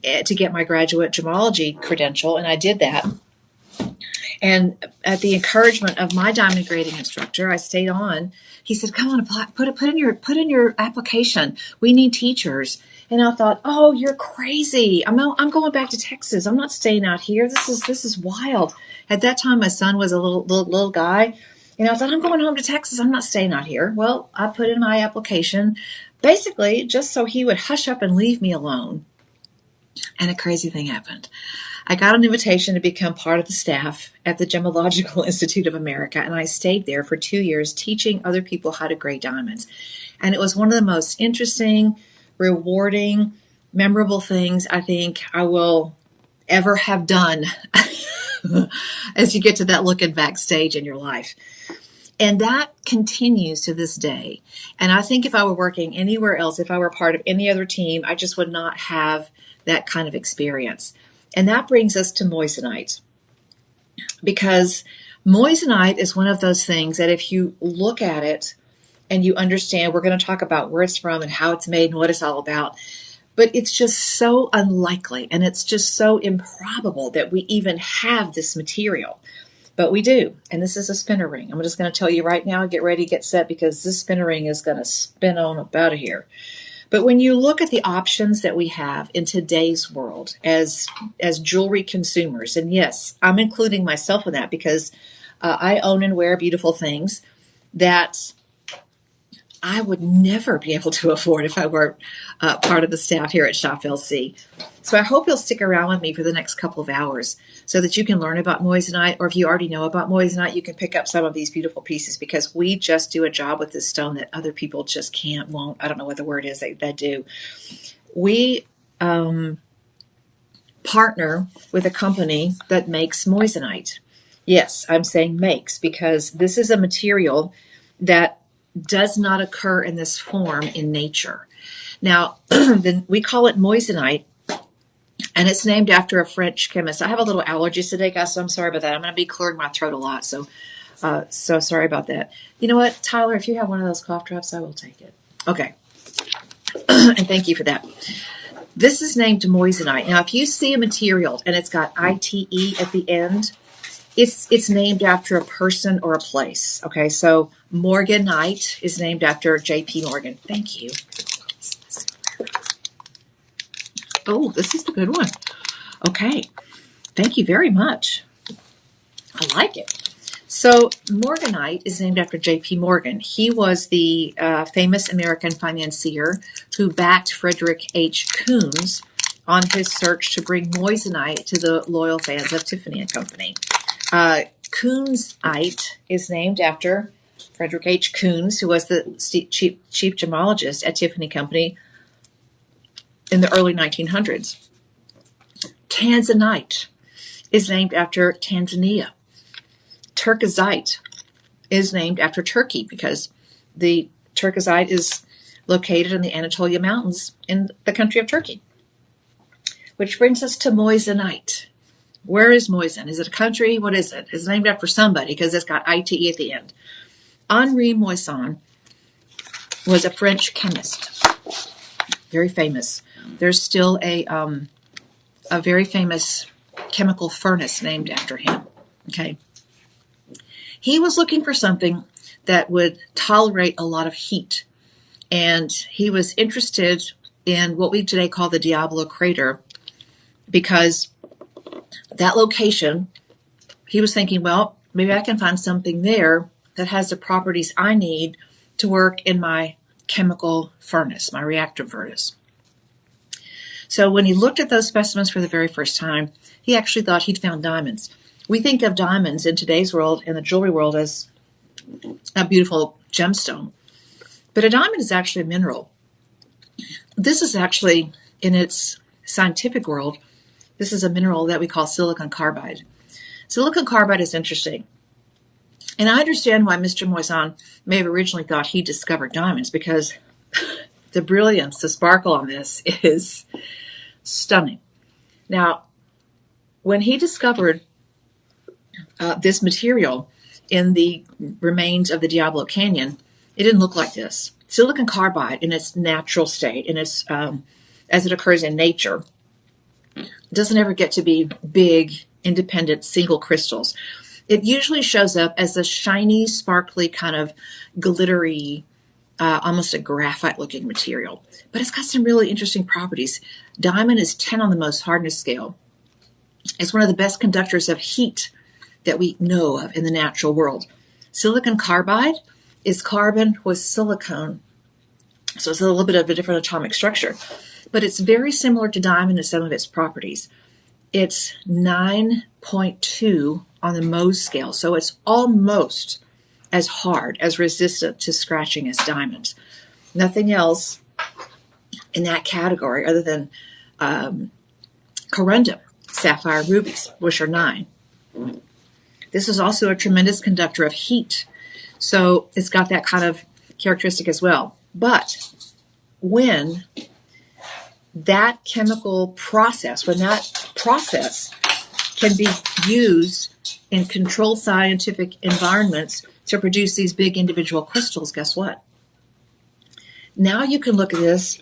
to get my graduate gemology credential, and I did that. And at the encouragement of my diamond grading instructor, I stayed on. He said, "Come on, apply, put in your application. We need teachers." And I thought, "Oh, you're crazy! I'm going back to Texas. I'm not staying out here. This is wild." At that time, my son was a little guy, and I thought, "I'm going home to Texas. I'm not staying out here." Well, I put in my application, basically just so he would hush up and leave me alone. And a crazy thing happened. I got an invitation to become part of the staff at the Gemological Institute of America, and I stayed there for 2 years teaching other people how to grade diamonds. And it was one of the most interesting, rewarding, memorable things I think I will ever have done as you get to that looking backstage in your life. And that continues to this day. And I think if I were working anywhere else, if I were part of any other team, I just would not have that kind of experience. And that brings us to moissanite, because moissanite is one of those things that if you look at it and you understand, we're going to talk about where it's from and how it's made and what it's all about, but it's just so unlikely and it's just so improbable that we even have this material. But we do, and this is a spinner ring. I'm just going to tell you right now, get ready, get set, because this spinner ring is going to spin on up out of here. But when you look at the options that we have in today's world as jewelry consumers, and yes, I'm including myself in that because I own and wear beautiful things that I would never be able to afford if I were part of the staff here at Shop LC. So I hope you'll stick around with me for the next couple of hours so that you can learn about moissanite, or if you already know about moissanite, you can pick up some of these beautiful pieces, because we just do a job with this stone that other people just can't, won't, I don't know what the word is, they do. We partner with a company that makes moissanite. Yes, I'm saying makes, because this is a material that does not occur in this form in nature. Now, then we call it moissanite, and it's named after a French chemist. I have a little allergies today, guys, so I'm sorry about that. I'm going to be clearing my throat a lot, so sorry about that. You know what, Tyler, if you have one of those cough drops, I will take it. Okay, and thank you for that. This is named moissanite. Now, if you see a material and it's got ITE at the end, it's named after a person or a place. Okay, so Morganite is named after J.P. Morgan. Thank you. Oh, this is the good one. Okay, thank you very much. I like it. So Morganite is named after J.P. Morgan. He was the famous American financier who backed Frederick H. Coons on his search to bring moissanite to the loyal fans of Tiffany & Company. Coonsite is named after Frederick H. Coons, who was the chief gemologist at Tiffany Company in the early 1900s. Tanzanite is named after Tanzania. Turquoisite is named after Turkey, because the turquoisite is located in the Anatolia Mountains in the country of Turkey. Which brings us to moissanite. Where is Moissan? Is it a country? What is it? It's named after somebody because it's got ITE at the end. Henri Moissan was a French chemist, very famous. There's still a very famous chemical furnace named after him. Okay, he was looking for something that would tolerate a lot of heat, and he was interested in what we today call the Diablo crater, because that location, he was thinking, well, maybe I can find something there that has the properties I need to work in my chemical furnace, my reactor furnace. So when he looked at those specimens for the very first time, he actually thought he'd found diamonds. We think of diamonds in today's world, in the jewelry world, as a beautiful gemstone. But a diamond is actually a mineral. This is actually, in its scientific world, this is a mineral that we call silicon carbide. Silicon carbide is interesting. And I understand why Mr. Moissan may have originally thought he discovered diamonds, because the brilliance, the sparkle on this is stunning. Now, when he discovered this material in the remains of the Diablo Canyon, it didn't look like this. Silicon carbide in its natural state, in its as it occurs in nature, It doesn't ever get to be big, independent, single crystals. It usually shows up as a shiny, sparkly, kind of glittery, almost a graphite-looking material. But it's got some really interesting properties. Diamond is 10 on the Mohs hardness scale. It's one of the best conductors of heat that we know of in the natural world. Silicon carbide is carbon with silicone, so it's a little bit of a different atomic structure. But it's very similar to diamond in some of its properties. It's 9.2 on the Mohs scale, so it's almost as hard, as resistant to scratching as diamonds. Nothing else in that category other than corundum, sapphire rubies, which are 9. This is also a tremendous conductor of heat, so it's got that kind of characteristic as well. But when that chemical process, when that process can be used in controlled scientific environments to produce these big individual crystals, guess what? Now you can look at this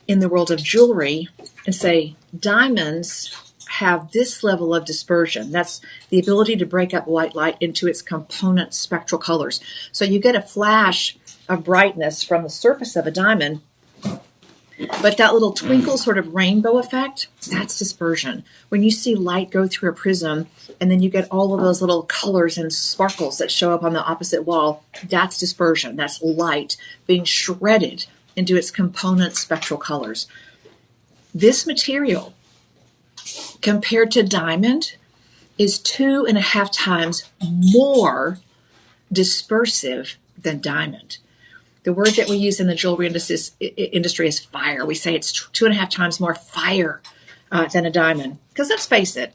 in the world of jewelry and say diamonds have this level of dispersion. That's the ability to break up white light into its component spectral colors. So you get a flash of brightness from the surface of a diamond, but that little twinkle sort of rainbow effect, that's dispersion. When you see light go through a prism and then you get all of those little colors and sparkles that show up on the opposite wall, that's dispersion. That's light being shredded into its component spectral colors. This material, compared to diamond, is 2.5 times more dispersive than diamond. The word that we use in the jewelry industry is fire. We say it's 2.5 times more fire than a diamond. Because let's face it,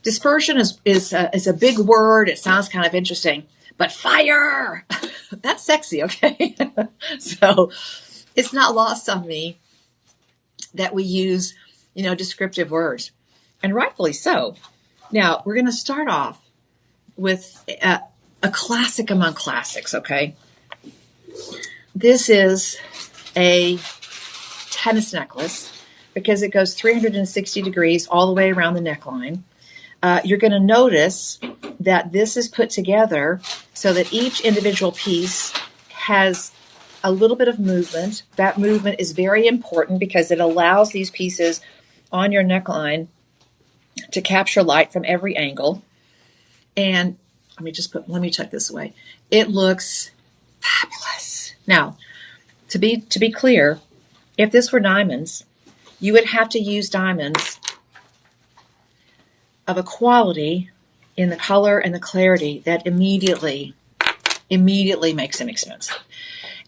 dispersion is a big word. It sounds kind of interesting. But fire, that's sexy, okay? So it's not lost on me that we use, descriptive words. And rightfully so. Now, we're going to start off with a classic among classics, okay? This is a tennis necklace because it goes 360 degrees all the way around the neckline. You're going to notice that this is put together so that each individual piece has a little bit of movement. That movement is very important because it allows these pieces on your neckline to capture light from every angle. And let me tuck this away. It looks fabulous. Now, to be clear, if this were diamonds, you would have to use diamonds of a quality in the color and the clarity that immediately makes them expensive.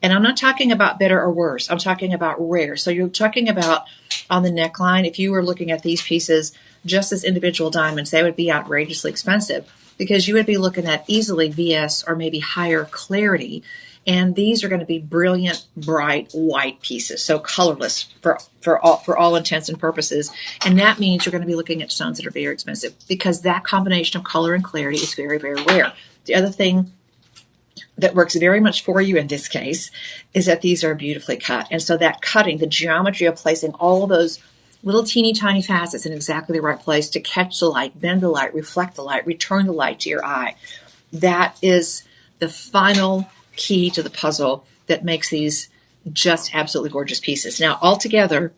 And I'm not talking about better or worse. I'm talking about rare. So you're talking about on the neckline, if you were looking at these pieces just as individual diamonds, they would be outrageously expensive because you would be looking at easily VS or maybe higher clarity. And these are going to be brilliant, bright, white pieces, so colorless for all intents and purposes. And that means you're going to be looking at stones that are very expensive because that combination of color and clarity is very, very rare. The other thing that works very much for you in this case is that these are beautifully cut. And so that cutting, the geometry of placing all of those little teeny tiny facets in exactly the right place to catch the light, bend the light, reflect the light, return the light to your eye. That is the final key to the puzzle that makes these just absolutely gorgeous pieces. Now, altogether,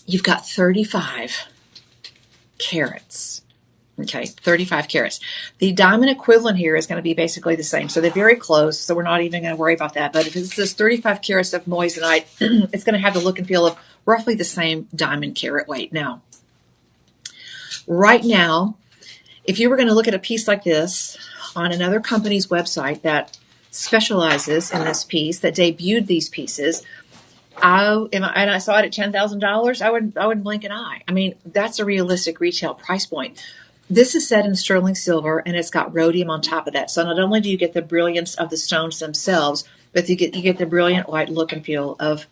you've got 35 carats. Okay, 35 carats. The diamond equivalent here is going to be basically the same. So they're very close, so we're not even going to worry about that. But if it's this 35 carats of moissanite, it's going to have the look and feel of roughly the same diamond carat weight. Now, right now, if you were going to look at a piece like this on another company's website that specializes in this piece, that debuted these pieces, and I saw it at $10,000, I wouldn't blink an eye. I mean, that's a realistic retail price point. This is set in sterling silver, and it's got rhodium on top of that. So not only do you get the brilliance of the stones themselves, but you get the brilliant white look and feel of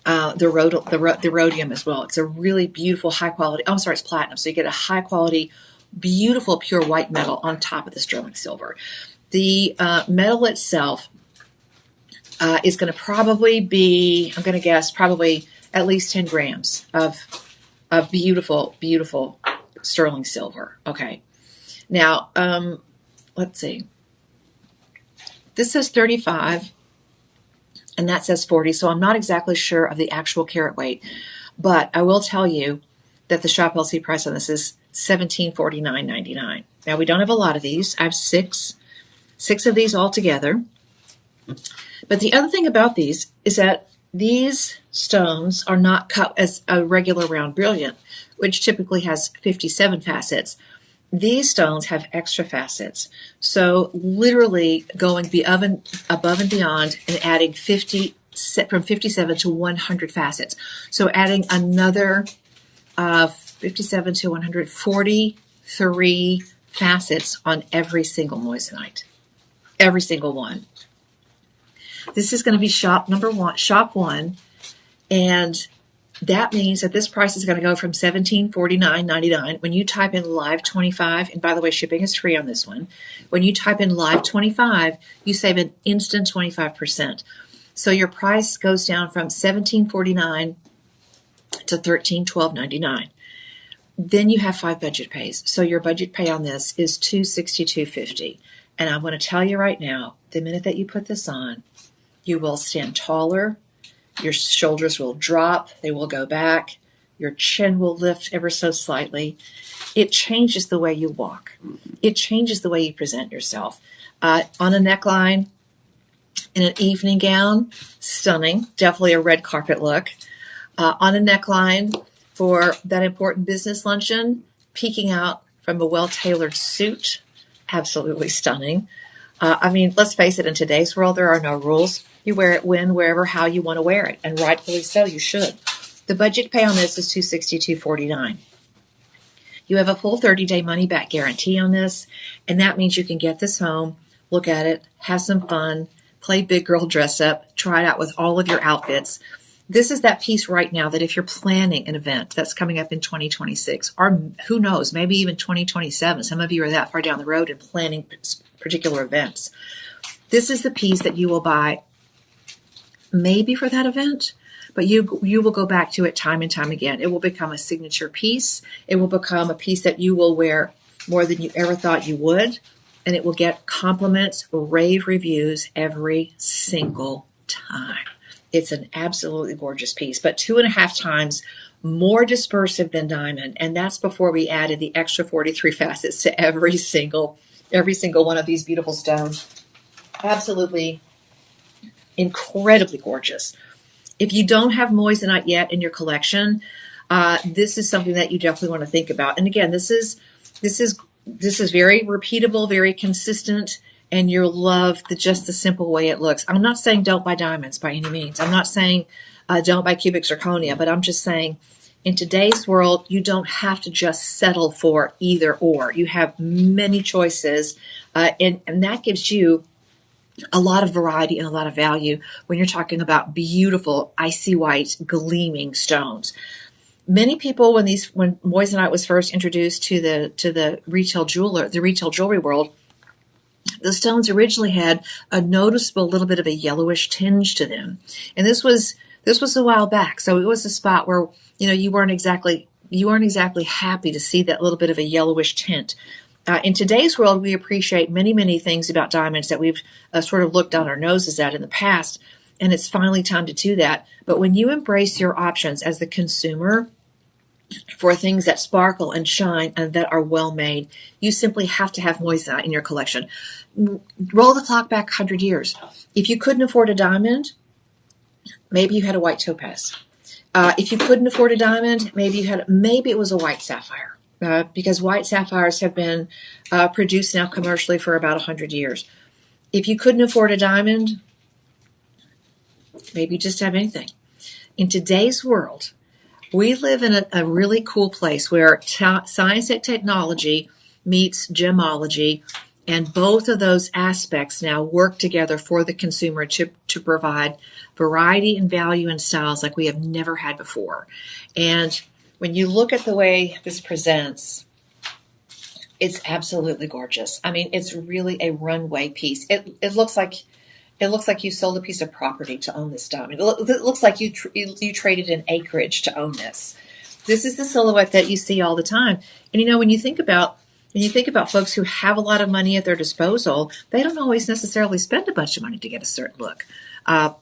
the rhodium as well. It's a really beautiful, high quality. Oh, I'm sorry, it's platinum. So you get a high quality, beautiful, pure white metal on top of the sterling silver. The metal itself is going to probably be, I'm going to guess, probably at least 10 grams of A beautiful, beautiful sterling silver. Okay. Now, let's see. This says 35 and that says 40. So I'm not exactly sure of the actual carat weight, but I will tell you that the shop LC price on this is $1749.99. Now we don't have a lot of these. I have six of these all together. But the other thing about these is that these stones are not cut as a regular round brilliant, which typically has 57 facets. These stones have extra facets. So literally going above and beyond and adding from 57 to 100 facets. So adding another 57 to 143 facets on every single moissanite. Every single one. This is going to be shop one, and that means that this price is going to go from $1749.99. When you type in live 25, and by the way, shipping is free on this one. When you type in live 25, you save an instant 25%. So your price goes down from $1749 to $1312.99. Then you have 5 budget pays. So your budget pay on this is $262.50. And I'm going to tell you right now, the minute that you put this on, you will stand taller, your shoulders will drop, they will go back, your chin will lift ever so slightly. It changes the way you walk. It changes the way you present yourself. On a neckline, in an evening gown, stunning, definitely a red carpet look. On a neckline for that important business luncheon, peeking out from a well-tailored suit, absolutely stunning. Let's face it, in today's world, there are no rules. You wear it when, wherever, how you want to wear it, and rightfully so, you should. The budget pay on this is $262.49. You have a full 30-day money-back guarantee on this, and that means you can get this home, look at it, have some fun, play big girl dress up, try it out with all of your outfits. This is that piece right now that if you're planning an event that's coming up in 2026, or who knows, maybe even 2027, some of you are that far down the road and planning particular events. This is the piece that you will buy maybe for that event, but you will go back to it time and time again. It will become a signature piece. It will become a piece that you will wear more than you ever thought you would, and it will get compliments, rave reviews every single time. It's an absolutely gorgeous piece, but 2.5 times more dispersive than diamond, and that's before we added the extra 43 facets to every single one of these beautiful stones. Absolutely incredibly gorgeous. If you don't have moissanite yet in your collection, this is something that you definitely want to think about. And again, this is very repeatable, very consistent, and you'll love just the simple way it looks. I'm not saying don't buy diamonds by any means. I'm not saying don't buy cubic zirconia, but I'm just saying in today's world, you don't have to just settle for either or. You have many choices, and that gives you a lot of variety and a lot of value when you're talking about beautiful, icy white, gleaming stones. Many people, when moissanite was first introduced to the retail jewelry world, the stones originally had a noticeable little bit of a yellowish tinge to them, and this was a while back. So it was a spot where you weren't exactly happy to see that little bit of a yellowish tint. In today's world, we appreciate many, many things about diamonds that we've sort of looked down our noses at in the past, and it's finally time to do that. But when you embrace your options as the consumer for things that sparkle and shine and that are well made, you simply have to have moissanite in your collection. Roll the clock back 100 years. If you couldn't afford a diamond, maybe you had a white topaz. If you couldn't afford a diamond, maybe it was a white sapphire. Because white sapphires have been produced now commercially for about 100 years. If you couldn't afford a diamond, maybe you just have anything. In today's world, we live in a really cool place where science and technology meets gemology, and both of those aspects now work together for the consumer to provide variety and value and styles like we have never had before. And when you look at the way this presents, it's absolutely gorgeous. It's really a runway piece. It looks like you sold a piece of property to own this diamond. It looks like you traded an acreage to own this. This is the silhouette that you see all the time. And when you think about folks who have a lot of money at their disposal, they don't always necessarily spend a bunch of money to get a certain look.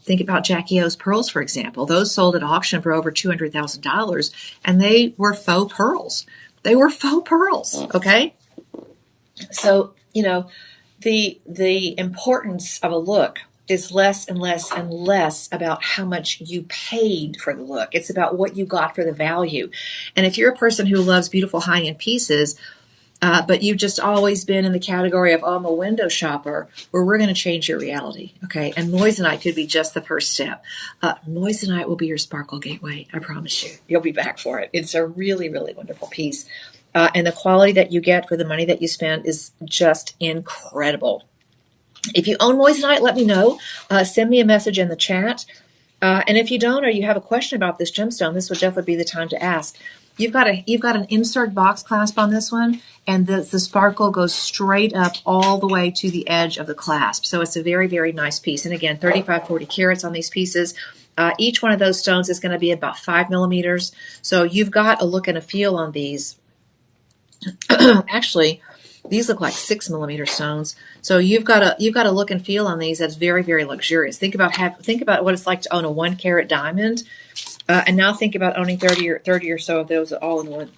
Think about Jackie O's pearls, for example. Those sold at auction for over $200,000, and they were faux pearls. They were faux pearls, okay? So, the importance of a look is less and less and less about how much you paid for the look. It's about what you got for the value. And if you're a person who loves beautiful high-end pieces, but you've just always been in the category of, I'm a window shopper, well, we're going to change your reality, okay? And Moissanite could be just the first step. Moissanite will be your sparkle gateway, I promise you. You'll be back for it. It's a really, really wonderful piece. And the quality that you get for the money that you spend is just incredible. If you own Moissanite, let me know. Send me a message in the chat. And if you don't, or you have a question about this gemstone, this would definitely be the time to ask. You've got an insert box clasp on this one, and the sparkle goes straight up all the way to the edge of the clasp. So it's a very, very nice piece. And again, 35, 40 carats on these pieces. Each one of those stones is going to be about 5 millimeters. So you've got a look and a feel on these. Actually, these look like 6 millimeter stones. So you've got a look and feel on these that's very, very luxurious. Think about what it's like to own a 1 carat diamond. And now think about owning 30 or so of those all in one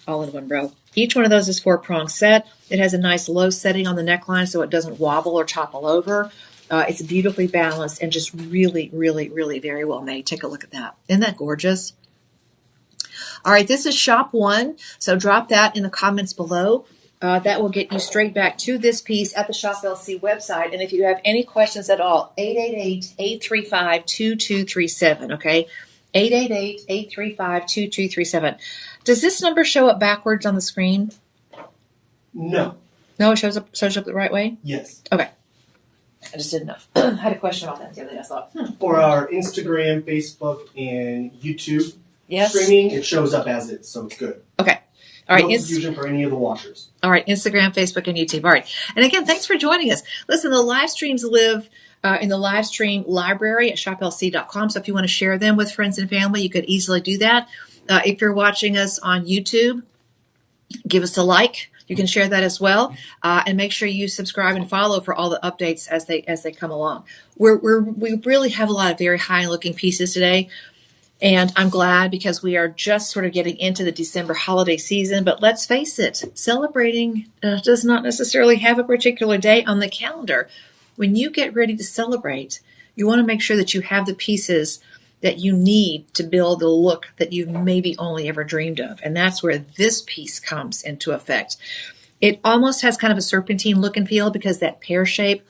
row. Each one of those is 4-prong set. It has a nice low setting on the neckline so it doesn't wobble or topple over. It's beautifully balanced and just really, really, really very well made. Take a look at that. Isn't that gorgeous? All right, this is shop 1. So drop that in the comments below. That will get you straight back to this piece at the Shop LC website. And if you have any questions at all, 888-835-2237, okay? 888-835-2237. Does this number show up backwards on the screen? No. No, it shows up the right way? Yes. Okay. I just didn't know. I had a question about that the other day. I thought, For our Instagram, Facebook, and YouTube yes, streaming, it shows up as is, so it's good. Okay. All right. No confusion for any of the watchers. All right. Instagram, Facebook, and YouTube. All right. And again, thanks for joining us. Listen, the live streams live in the live stream library at shoplc.com. So if you want to share them with friends and family, you could easily do that. If you're watching us on YouTube, give us a like. You can share that as well. And make sure you subscribe and follow for all the updates as they come along. We really have a lot of very high looking pieces today. And I'm glad because we are just sort of getting into the December holiday season. But let's face it, celebrating does not necessarily have a particular day on the calendar. When you get ready to celebrate, you want to make sure that you have the pieces that you need to build the look that you've maybe only ever dreamed of. And that's where this piece comes into effect. It almost has kind of a serpentine look and feel because that pear shape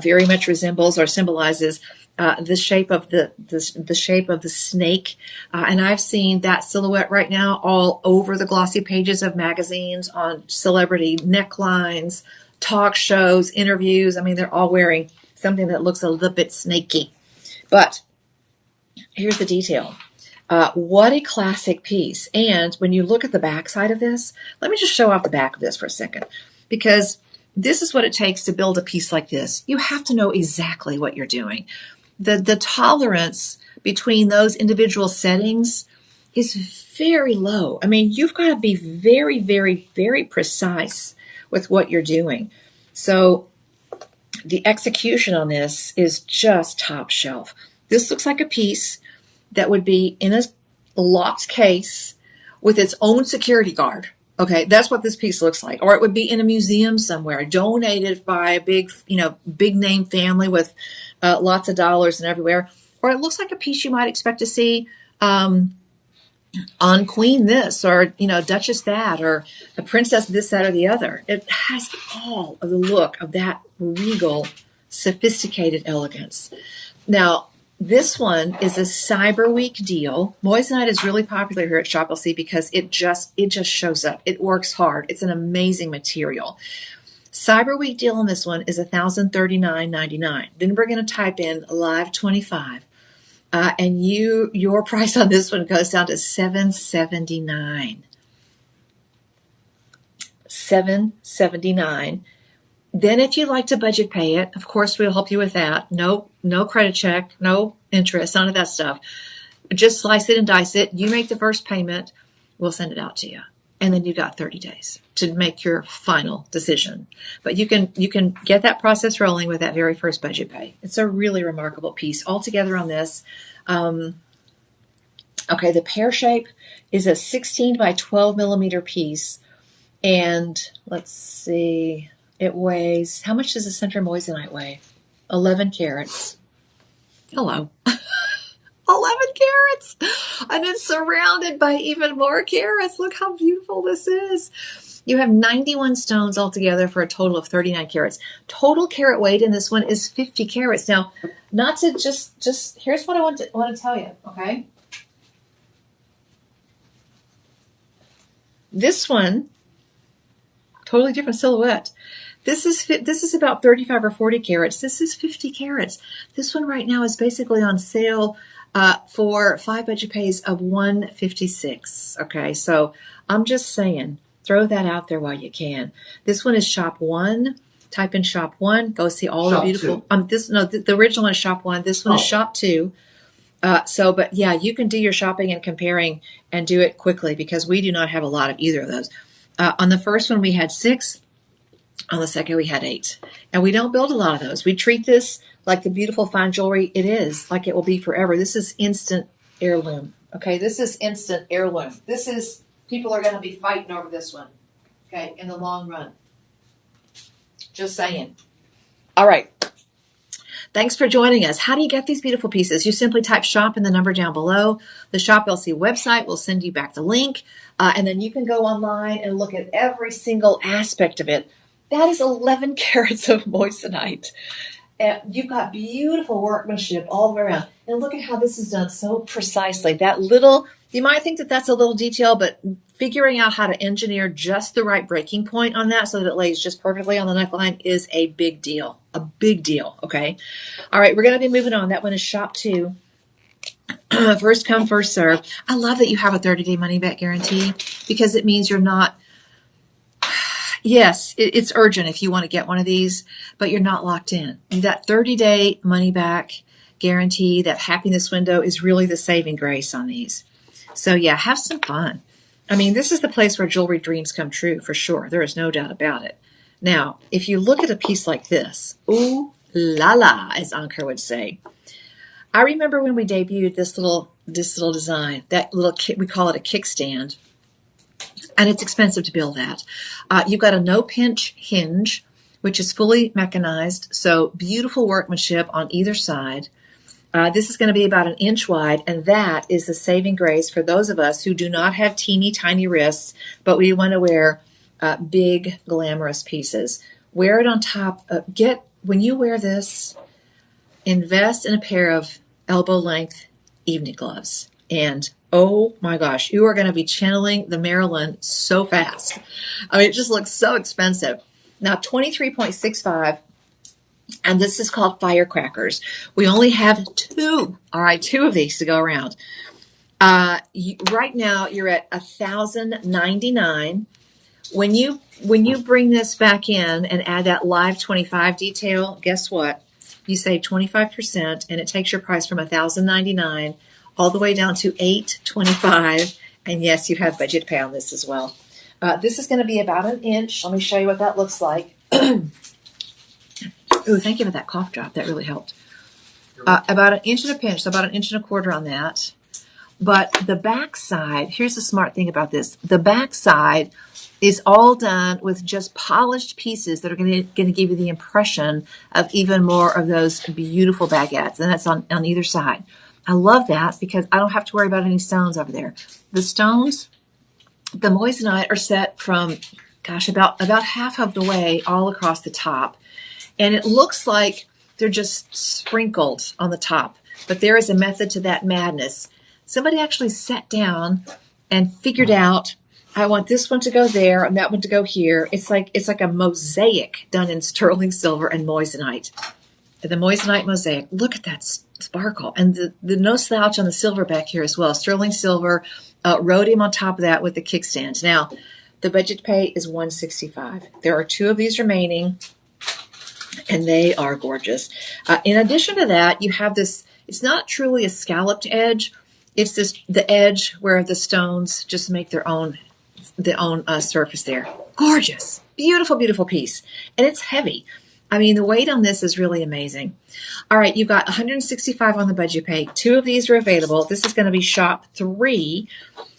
very much resembles or symbolizes the shape of the shape of the snake. And I've seen that silhouette right now all over the glossy pages of magazines, on celebrity necklines, talk shows, interviews. I mean, they're all wearing something that looks a little bit snaky. But here's the detail. What a classic piece. And when you look at the back side of this, let me just show off the back of this for a second, because this is what it takes to build a piece like this. You have to know exactly what you're doing. The tolerance between those individual settings is very low. I mean, you've got to be very, very, very precise with what you're doing. So the execution on this is just top shelf. This looks like a piece that would be in a locked case with its own security guard. Okay, that's what this piece looks like. Or it would be in a museum somewhere, donated by a big name family with lots of dollars and everywhere. Or it looks like a piece you might expect to see on Queen this, or, Duchess that, or a princess this, that, or the other. It has all of the look of that regal, sophisticated elegance. Now, this one is a Cyber Week deal. Moissanite is really popular here at Shop LC because it just shows up. It works hard. It's an amazing material. Cyber Week deal on this one is $1,039.99. Then we're going to type in live 25. And your price on this one goes down to $779. $779. Then if you'd like to budget pay it, of course, we'll help you with that. No credit check, no interest, none of that stuff. just slice it and dice it. You make the first payment. We'll send it out to you. And then you've got 30 days to make your final decision. But you can get that process rolling with that very first budget pay. It's a really remarkable piece. Altogether on this, okay, the pear shape is a 16 by 12 millimeter piece. And let's see, it weighs, how much does a center moissanite weigh? 11 carats. Hello. 11 carats, and it's surrounded by even more carats. Look how beautiful this is. You have 91 stones altogether for a total of 39 carats. Total carat weight in this one is 50 carats. Now, not to just here's what I want to tell you, okay? This one, totally different silhouette. This is about 35 or 40 carats. This is 50 carats. This one right now is basically on sale for 5 budget pays of $156. Okay, so I'm just saying, throw that out there while you can. This one is shop 1. Type in shop 1. Go see all Shop the beautiful. 2. The original one is shop 1. This one is shop 2. But yeah, you can do your shopping and comparing and do it quickly because we do not have a lot of either of those. On the first one, we had 6. On the second, we had 8. And we don't build a lot of those. We treat this like the beautiful fine jewelry it is, like it will be forever. This is instant heirloom. Okay, this is instant heirloom. This is, people are going to be fighting over this one, okay, in the long run. Just saying. All right. Thanks for joining us. How do you get these beautiful pieces? You simply type shop in the number down below. The Shop LC website will send you back the link, and then you can go online and look at every single aspect of it. That is 11 carats of moissanite. And you've got beautiful workmanship all the way around. And look at how this is done so precisely. That little, you might think that that's a little detail, but figuring out how to engineer just the right breaking point on that so that it lays just perfectly on the neckline is a big deal. A big deal, okay? All right, we're going to be moving on. That one is shop 2. First come, first serve. I love that you have a 30-day money-back guarantee because it means you're not, yes, it's urgent if you want to get one of these, but you're not locked in. That 30-day money-back guarantee, that happiness window is really the saving grace on these. So yeah, have some fun. I mean, this is the place where jewelry dreams come true for sure. There is no doubt about it. Now, if you look at a piece like this, ooh la la, as Ankur would say. I remember when we debuted this little design, that little we call it a kickstand. And it's expensive to build that. You've got a no-pinch hinge, which is fully mechanized, so beautiful workmanship on either side. This is going to be about 1 inch wide, and that is the saving grace for those of us who do not have teeny tiny wrists, but we want to wear big, glamorous pieces. Wear it on top. When you wear this, invest in a pair of elbow-length evening gloves, and oh my gosh, you are going to be channeling the Marilyn so fast. I mean, it just looks so expensive. Now, 23.65, and this is called firecrackers. We only have 2, all right, 2 of these to go around. Right now, you're at $1,099. When you bring this back in and add that live 25 detail, guess what? You save 25%, and it takes your price from $1,099 all the way down to $825. And yes, you have budget pay on this as well. This is going to be about 1 inch. Let me show you what that looks like. Ooh, thank you for that cough drop. That really helped. About 1 inch and a pinch, so about 1 inch and a quarter on that. But the back side, here's the smart thing about this. The back side is all done with just polished pieces that are going to give you the impression of even more of those beautiful baguettes. And that's on either side. I love that because I don't have to worry about any stones over there. The stones, the moissanite, are set from, gosh, about half of the way all across the top. And it looks like they're just sprinkled on the top. But there is a method to that madness. Somebody actually sat down and figured out, I want this one to go there and that one to go here. It's like a mosaic done in sterling silver and moissanite. The moissanite mosaic. Look at that sparkle. And the no slouch on the silver back here as well. Sterling silver, rhodium on top of that with the kickstand. Now, the budget pay is $165. There are 2 of these remaining, and they are gorgeous. In addition to that, you have this, it's not truly a scalloped edge. It's this the edge where the stones just make their own surface there. Gorgeous, beautiful, beautiful piece, and it's heavy. I mean, the weight on this is really amazing. All right, you've got 165 on the budget pay. 2 of these are available. This is going to be shop 3.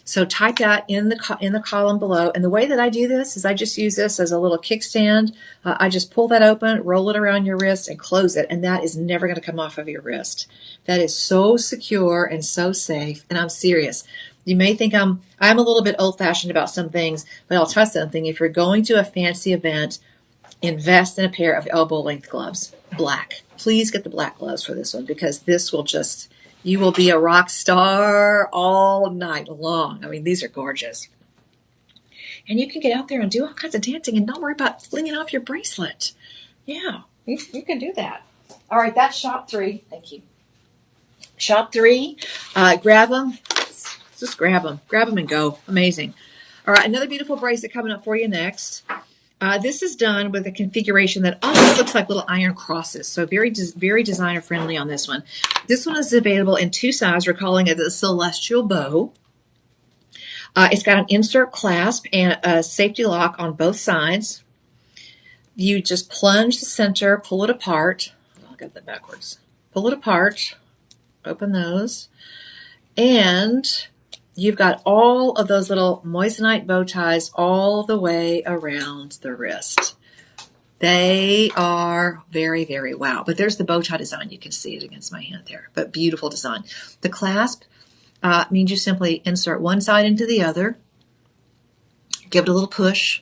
So type that in the column below. And the way that I do this is I just use this as a little kickstand. I just pull that open, roll it around your wrist, and close it. And that is never going to come off of your wrist. That is so secure and so safe. And I'm serious. You may think I'm a little bit old-fashioned about some things, but I'll tell you something. If you're going to a fancy event, invest in a pair of elbow-length gloves, black. Please get the black gloves for this one, because this will just, you will be a rock star all night long. I mean, these are gorgeous. And you can get out there and do all kinds of dancing and don't worry about flinging off your bracelet. Yeah, you can do that. All right, that's shop 3. Thank you. Shop 3, grab them. Just grab them. Grab them and go. Amazing. All right, another beautiful bracelet coming up for you next. This is done with a configuration that almost looks like little iron crosses. So very designer friendly on this one. This one is available in 2 sizes. We're calling it the Celestial Bow. It's got an insert clasp and a safety lock on both sides. You just plunge the center, pull it apart. I'll get that backwards. Pull it apart. Open those. And you've got all of those little moissanite bow ties all the way around the wrist. They are very, very wow. But there's the bow tie design. You can see it against my hand there. But beautiful design. The clasp means you simply insert one side into the other. Give it a little push.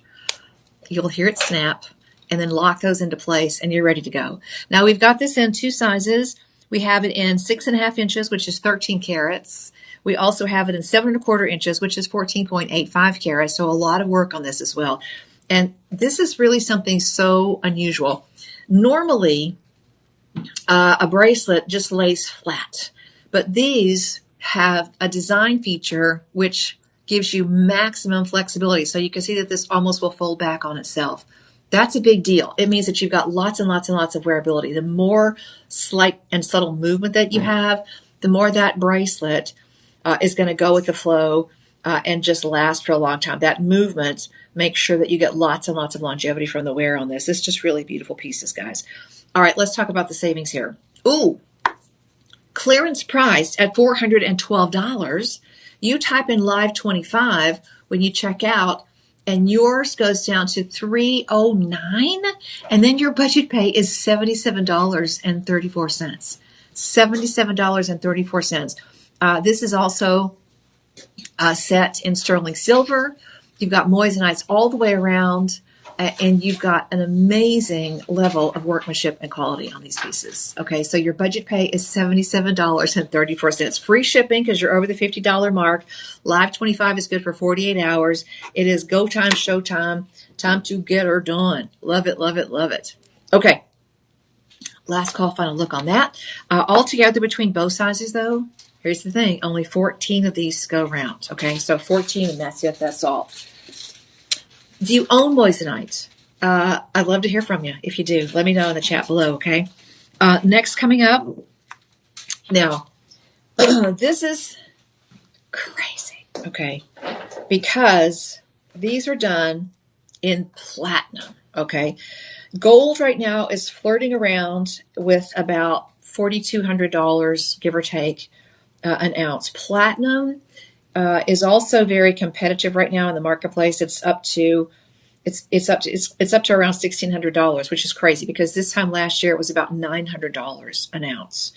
You'll hear it snap. And then lock those into place and you're ready to go. Now we've got this in 2 sizes. We have it in 6.5 inches, which is 13 carats. We also have it in 7.25 inches, which is 14.85 carats. So a lot of work on this as well. And this is really something so unusual. Normally, a bracelet just lays flat, but these have a design feature which gives you maximum flexibility. So you can see that this almost will fold back on itself. That's a big deal. It means that you've got lots and lots and lots of wearability. The more slight and subtle movement that you have, the more that bracelet is going to go with the flow and just last for a long time. That movement makes sure that you get lots and lots of longevity from the wear on this. It's just really beautiful pieces, guys. All right, let's talk about the savings here. Ooh, clearance priced at $412. You type in Live 25 when you check out, and yours goes down to $309, and then your budget pay is $77.34. $77.34. This is also set in sterling silver. You've got moissanites all the way around, and you've got an amazing level of workmanship and quality on these pieces. Okay, so your budget pay is $77.34. Free shipping because you're over the $50 mark. Live 25 is good for 48 hours. It is go time, show time, time to get her done. Love it, love it, love it. Okay, last call, final look on that. Altogether between both sizes, though, here's the thing. Only 14 of these go around. Okay, so 14, and that's it. That's all. Do you own moissanite? I'd love to hear from you. If you do, let me know in the chat below, okay? Next coming up. Now, this is crazy, okay? Because these are done in platinum, okay? Gold right now is flirting around with about $4,200, give or take, an ounce. Platinum is also very competitive right now in the marketplace. It's up to around $1,600, which is crazy because this time last year it was about $900 an ounce.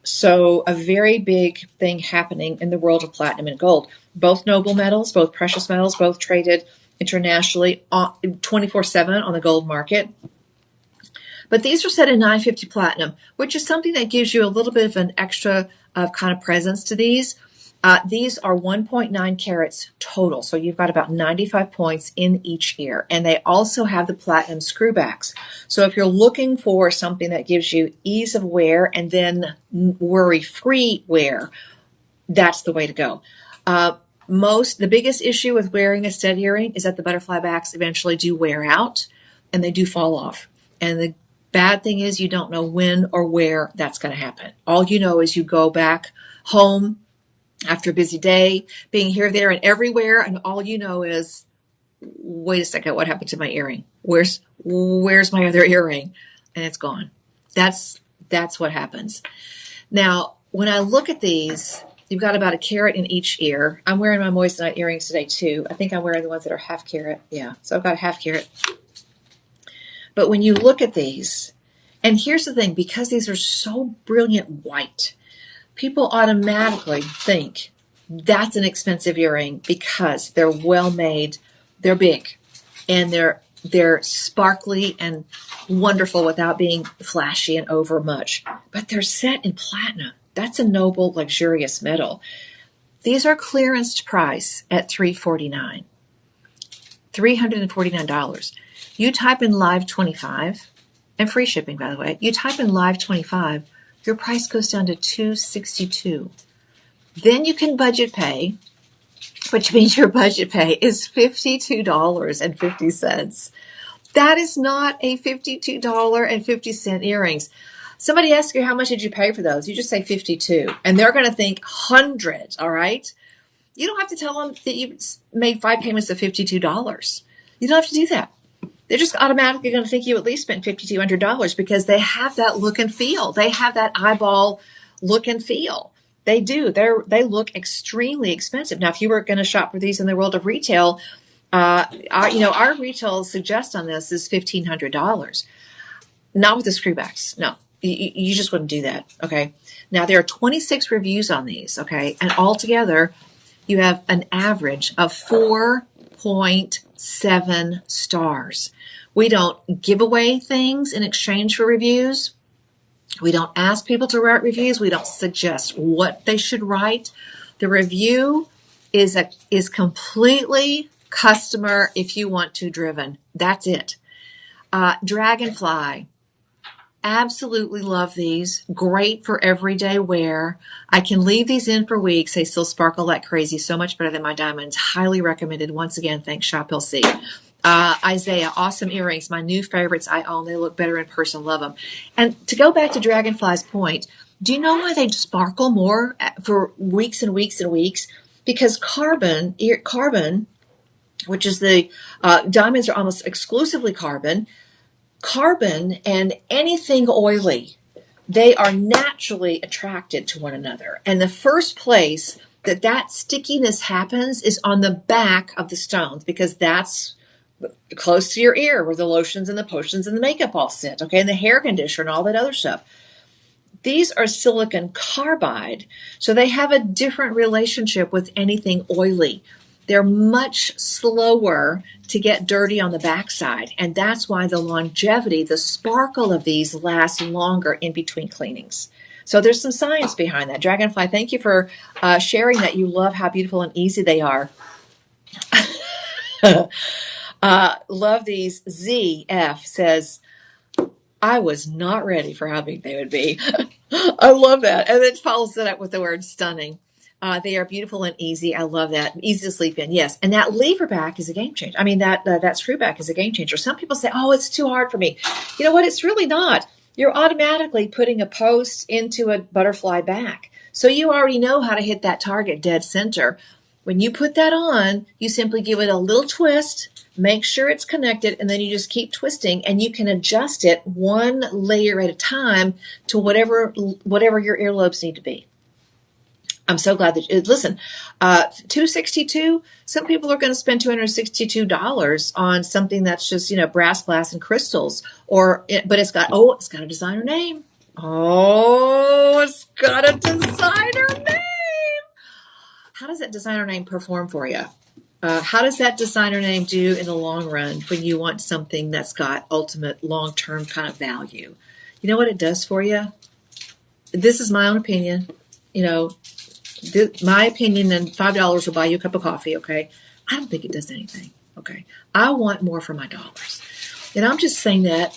So a very big thing happening in the world of platinum and gold. Both noble metals, both precious metals, both traded internationally 24/7 on the gold market. But these are set in 950 platinum, which is something that gives you a little bit of an extra kind of presence to these. These are 1.9 carats total, so you've got about 95 points in each ear. And they also have the platinum screwbacks. So if you're looking for something that gives you ease of wear and then worry-free wear, that's the way to go. The biggest issue with wearing a stud earring is that the butterfly backs eventually do wear out and they do fall off. And the bad thing is you don't know when or where that's going to happen. All you know is you go back home after a busy day, being here, there, and everywhere, and all you know is, wait a second, what happened to my earring? Where's my other earring? And it's gone. That's what happens. Now, when I look at these, you've got about a carat in each ear. I'm wearing my Moissanite earrings today too. I think I'm wearing the ones that are half carat. Yeah, so I've got a half carat. But when you look at these, and here's the thing, because these are so brilliant white, people automatically think that's an expensive earring because they're well made, they're big, and they're sparkly and wonderful without being flashy and over much. But they're set in platinum. That's a noble, luxurious metal. These are clearance price at $349. $349. You type in live 25, and free shipping, by the way. You type in live 25, your price goes down to $262. Then you can budget pay, which means your budget pay is $52.50. That is not a $52.50 earrings. Somebody asks you, how much did you pay for those? You just say 52, and they're going to think hundreds, all right? You don't have to tell them that you made 5 payments of $52. You don't have to do that. They're just automatically going to think you at least spent $5,200 because they have that look and feel. They have that eyeball look and feel. They do. They look extremely expensive. Now, if you were going to shop for these in the world of retail, our retail suggest on this is $1,500. Not with the screwbacks. No, you just wouldn't do that. Okay. Now, there are 26 reviews on these. Okay. And altogether, you have an average of 4.7 stars. We don't give away things in exchange for reviews. We don't ask people to write reviews. We don't suggest what they should write. The review is completely customer, if you want to, driven. That's it. Dragonfly. Absolutely love these. Great for everyday wear. I can leave these in for weeks. They still sparkle like crazy. So much better than my diamonds. Highly recommended. Once again, thanks Shop LC. Isaiah, awesome earrings. My new favorites I own. They look better in person. Love them. And to go back to Dragonfly's point, do you know why they sparkle more for weeks and weeks and weeks? Because carbon, which is the diamonds are almost exclusively carbon and anything oily, they are naturally attracted to one another. And the first place that stickiness happens is on the back of the stones, because that's close to your ear where the lotions and the potions and the makeup all sit, okay, and the hair conditioner and all that other stuff. These are silicon carbide, so they have a different relationship with anything oily. They're much slower to get dirty on the backside, and that's why the longevity, the sparkle of these lasts longer in between cleanings. So there's some science behind that. Dragonfly, thank you for sharing that. You love how beautiful and easy they are. Love these. ZF says, I was not ready for how big they would be. I love that. And then follows it up with the word stunning. They are beautiful and easy. I love that. Easy to sleep in. Yes. And that lever back is a game changer. I mean, that screw back is a game changer. Some people say, oh, it's too hard for me. You know what? It's really not. You're automatically putting a post into a butterfly back. So you already know how to hit that target dead center. When you put that on, you simply give it a little twist, make sure it's connected, and then you just keep twisting, and you can adjust it one layer at a time to whatever your earlobes need to be. I'm so glad that listen, $262. Some people are going to spend $262 on something that's just brass, glass, and crystals, but it's got a designer name. Oh, it's got a designer name. How does that designer name perform for you? How does that designer name do in the long run when you want something that's got ultimate long-term kind of value? You know what it does for you? This is my own opinion. My opinion, and $5 will buy you a cup of coffee, okay? I don't think it does anything, okay? I want more for my dollars. And I'm just saying that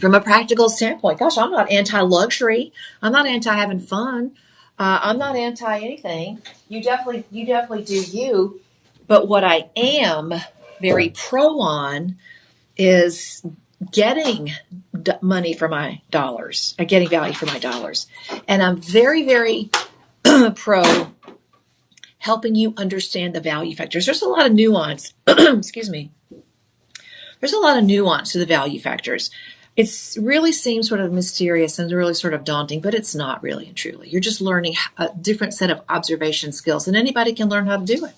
from a practical standpoint. Gosh, I'm not anti-luxury. I'm not anti-having fun. I'm not anti-anything. You definitely do you. But what I am very pro on is getting money for my dollars, getting value for my dollars. And I'm very, very pro helping you understand the value factors. There's a lot of nuance. Excuse me. There's a lot of nuance to the value factors. It really seems sort of mysterious and really sort of daunting, but it's not really and truly. You're just learning a different set of observation skills, and anybody can learn how to do it.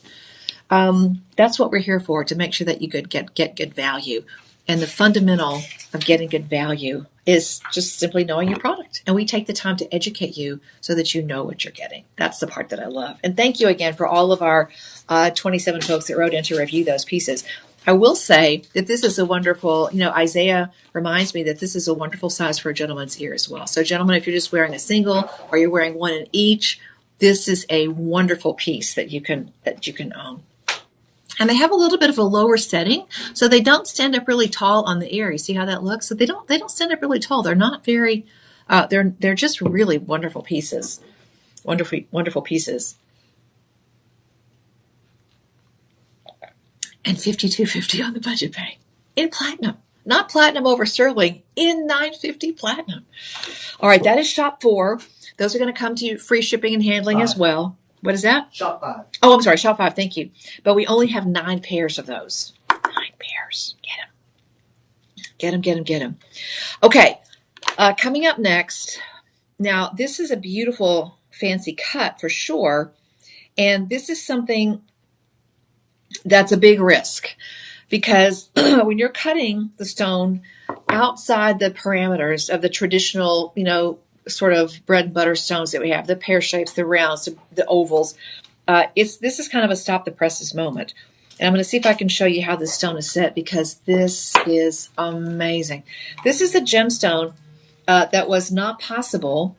That's what we're here for, to make sure that you get good value. And the fundamental of getting good value is just simply knowing your product. And we take the time to educate you so that you know what you're getting. That's the part that I love. And thank you again for all of our 27 folks that wrote in to review those pieces. I will say that this is a wonderful, Isaiah reminds me that this is a wonderful size for a gentleman's ear as well. So gentlemen, if you're just wearing a single or you're wearing one in each, this is a wonderful piece that you can own. And they have a little bit of a lower setting, so they don't stand up really tall on the ear. You see how that looks? So they don't stand up really tall. They're not very, they're just really wonderful pieces. Wonderful pieces. And $52.50 on the budget pay in platinum, not platinum over sterling, in $950 platinum. All right, that is shop 4. Those are going to come to you free shipping and handling 5. as well. What is that? Shop 5. Oh, I'm sorry, shop 5. Thank you. But we only have 9 pairs of those. 9 pairs. Get them. Okay, coming up next. Now, this is a beautiful, fancy cut for sure. And this is something that's a big risk, because when you're cutting the stone outside the parameters of the traditional, sort of bread and butter stones that we have, the pear shapes, the rounds, the ovals, this is kind of a stop the presses moment. And I'm going to see if I can show you how this stone is set, because this is amazing. This is a gemstone that was not possible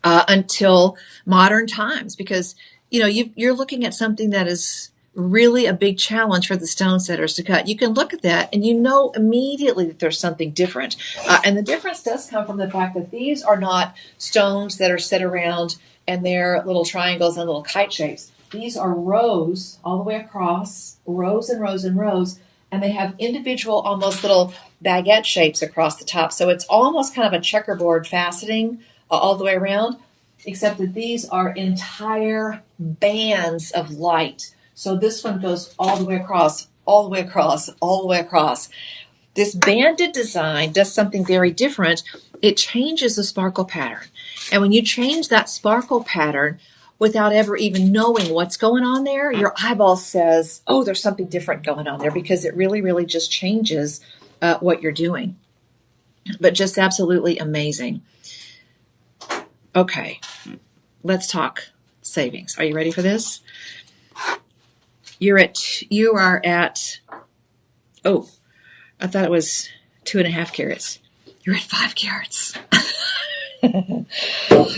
until modern times, because you're looking at something that is really a big challenge for the stone setters to cut. You can look at that and you know immediately that there's something different. And the difference does come from the fact that these are not stones that are set around and they're little triangles and little kite shapes. These are rows all the way across, rows and rows and rows, and they have individual, almost little baguette shapes across the top. So it's almost kind of a checkerboard faceting all the way around, except that these are entire bands of light. So this one goes all the way across, all the way across, all the way across. This banded design does something very different. It changes the sparkle pattern. And when you change that sparkle pattern without ever even knowing what's going on there, your eyeball says, oh, there's something different going on there, because it really, really just changes what you're doing. But just absolutely amazing. Okay, let's talk savings. Are you ready for this? You are at, oh, I thought it was 2.5 carats. You're at 5 carats.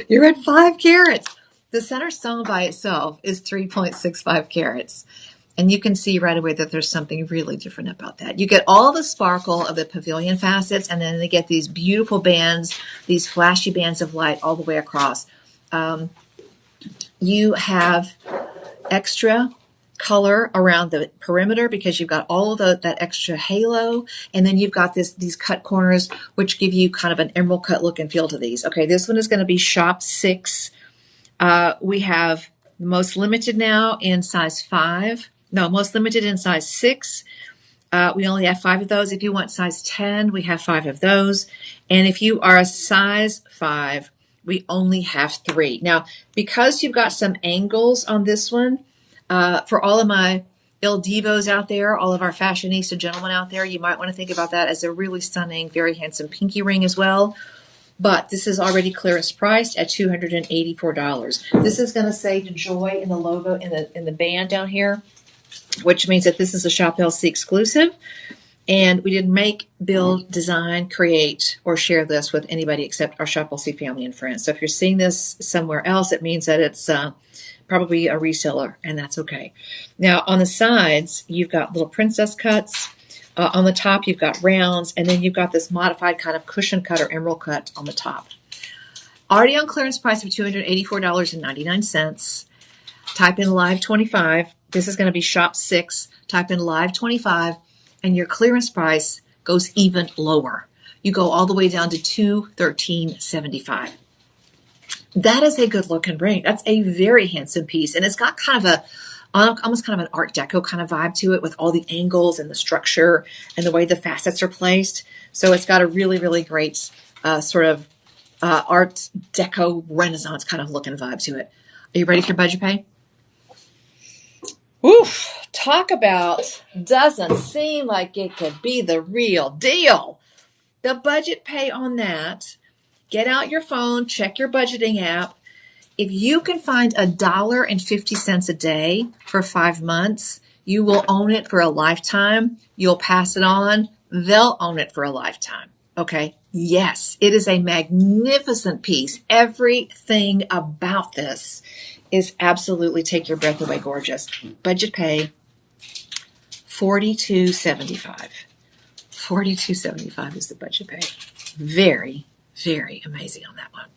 You're at 5 carats. The center stone by itself is 3.65 carats. And you can see right away that there's something really different about that. You get all the sparkle of the pavilion facets, and then they get these beautiful bands, these flashy bands of light all the way across. You have extra color around the perimeter because you've got all of that extra halo, and then you've got these cut corners which give you kind of an emerald cut look and feel to these. Okay, this one is going to be shop 6. We have most limited now in size 5. No, most limited in size 6. We only have 5 of those. If you want size 10, we have 5 of those. And if you are a size 5, we only have 3. Now, because you've got some angles on this one, for all of my Il Divos out there, all of our fashionista gentlemen out there, you might want to think about that as a really stunning, very handsome pinky ring as well. But this is already clearance priced at $284. This is going to say Joy in the logo in the band down here, which means that this is a Shop LC exclusive. And we didn't make, build, design, create, or share this with anybody except our Shop LC family and friends. So if you're seeing this somewhere else, it means that it's probably a reseller, and that's okay. Now, on the sides, you've got little princess cuts. On the top, you've got rounds, and then you've got this modified kind of cushion cut or emerald cut on the top. Already on clearance price of $284.99. Type in Live 25. This is going to be shop 6. Type in Live 25, and your clearance price goes even lower. You go all the way down to $213.75. That is a good looking ring. That's a very handsome piece. And it's got kind of almost kind of an Art Deco kind of vibe to it with all the angles and the structure and the way the facets are placed. So it's got a really, really great sort of Art Deco Renaissance kind of looking vibe to it. Are you ready for budget pay? Oof, talk about doesn't seem like it could be the real deal. The budget pay on that, get out your phone, check your budgeting app. If you can find $1.50 a day for 5 months, you will own it for a lifetime. You'll pass it on. They'll own it for a lifetime. Okay. Yes, it is a magnificent piece. Everything about this is absolutely take your breath away gorgeous. Budget pay, $42.75. $42.75 is the budget pay. Very, very amazing on that one.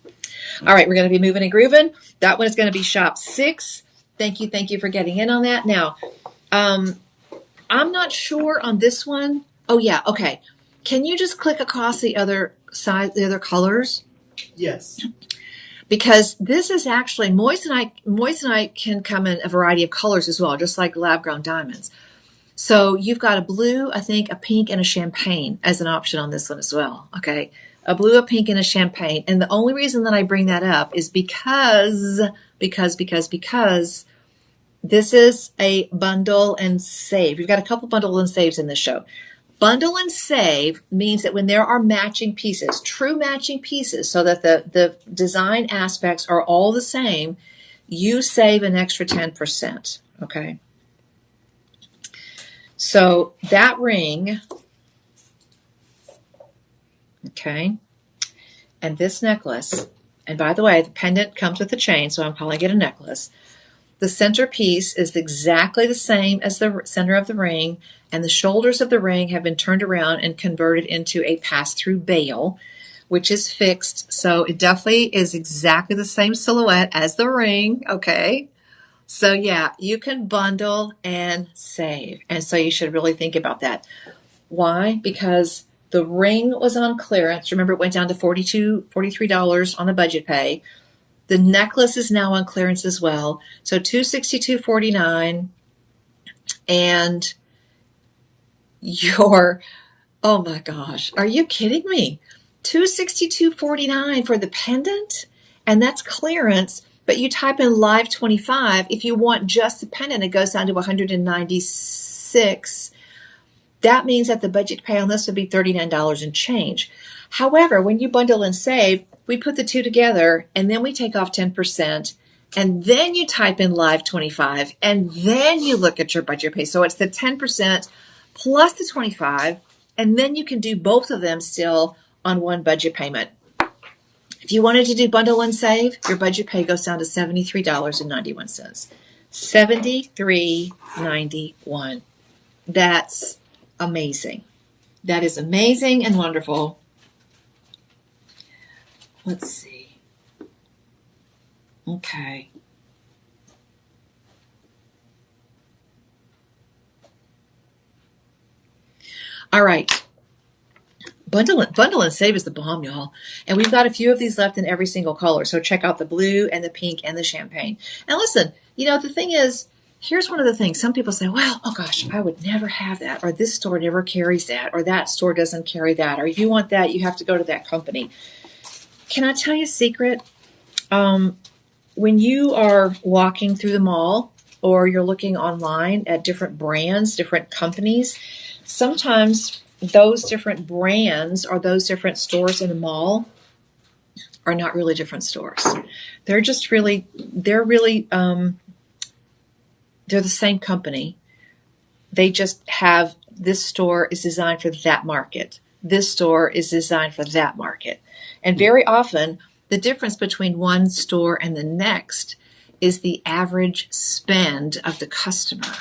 All right, we're going to be moving and grooving. That one is going to be shop 6. Thank you for getting in on that. Now, I'm not sure on this one. Oh yeah, okay. Can you just click across the other side, the other colors? Yes. Because this is actually moissanite. Moissanite can come in a variety of colors as well, just like lab-grown diamonds. So you've got a blue, I think, a pink, and a champagne as an option on this one as well. Okay, a blue, a pink, and a champagne. And the only reason that I bring that up is because this is a bundle and save. We've got a couple bundle and saves in this show. Bundle and save means that when there are matching pieces, true matching pieces, so that the design aspects are all the same, you save an extra 10%. Okay. So that ring, okay, and this necklace, and by the way, the pendant comes with a chain, so I'm calling it a necklace. The centerpiece is exactly the same as the center of the ring, and the shoulders of the ring have been turned around and converted into a pass-through bail, which is fixed. So it definitely is exactly the same silhouette as the ring, okay? So yeah, you can bundle and save. And so you should really think about that. Why? Because the ring was on clearance. Remember, it went down to $43 on the budget pay. The necklace is now on clearance as well. So $262.49, and oh my gosh, are you kidding me? $262.49 for the pendant, and that's clearance. But you type in live 25. If you want just the pendant, it goes down to $196. That means that the budget pay on this would be $39 and change. However, when you bundle and save, we put the two together, and then we take off 10%, and then you type in live 25, and then you look at your budget pay. So it's the 10% plus the 25, and then you can do both of them still on one budget payment. If you wanted to do bundle and save, your budget pay goes down to $73.91. $73.91. That's amazing. That is amazing and wonderful. Let's see. Okay. All right. Bundle and save is the bomb, y'all. And we've got a few of these left in every single color. So check out the blue and the pink and the champagne. And listen, the thing is, here's one of the things. Some people say, well, oh gosh, I would never have that. Or this store never carries that. Or that store doesn't carry that. Or if you want that, you have to go to that company. Can I tell you a secret? When you are walking through the mall or you're looking online at different brands, different companies, sometimes those different brands or those different stores in the mall are not really different stores. They're the same company. They just have, this store is designed for that market. This store is designed for that market. And very often, the difference between one store and the next is the average spend of the customer.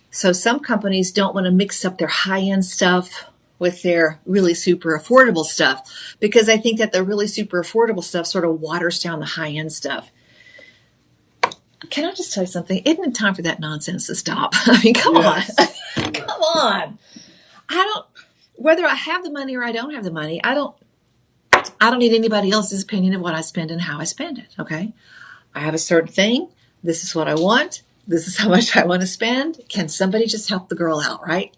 So some companies don't want to mix up their high-end stuff with their really super affordable stuff, because I think that the really super affordable stuff sort of waters down the high-end stuff. Can I just tell you something? Isn't it time for that nonsense to stop? I mean, come on. Come on. Whether I have the money or I don't have the money, I I don't need anybody else's opinion of what I spend and how I spend it. Okay. I have a certain thing. This is what I want. This is how much I want to spend. Can somebody just help the girl out, right?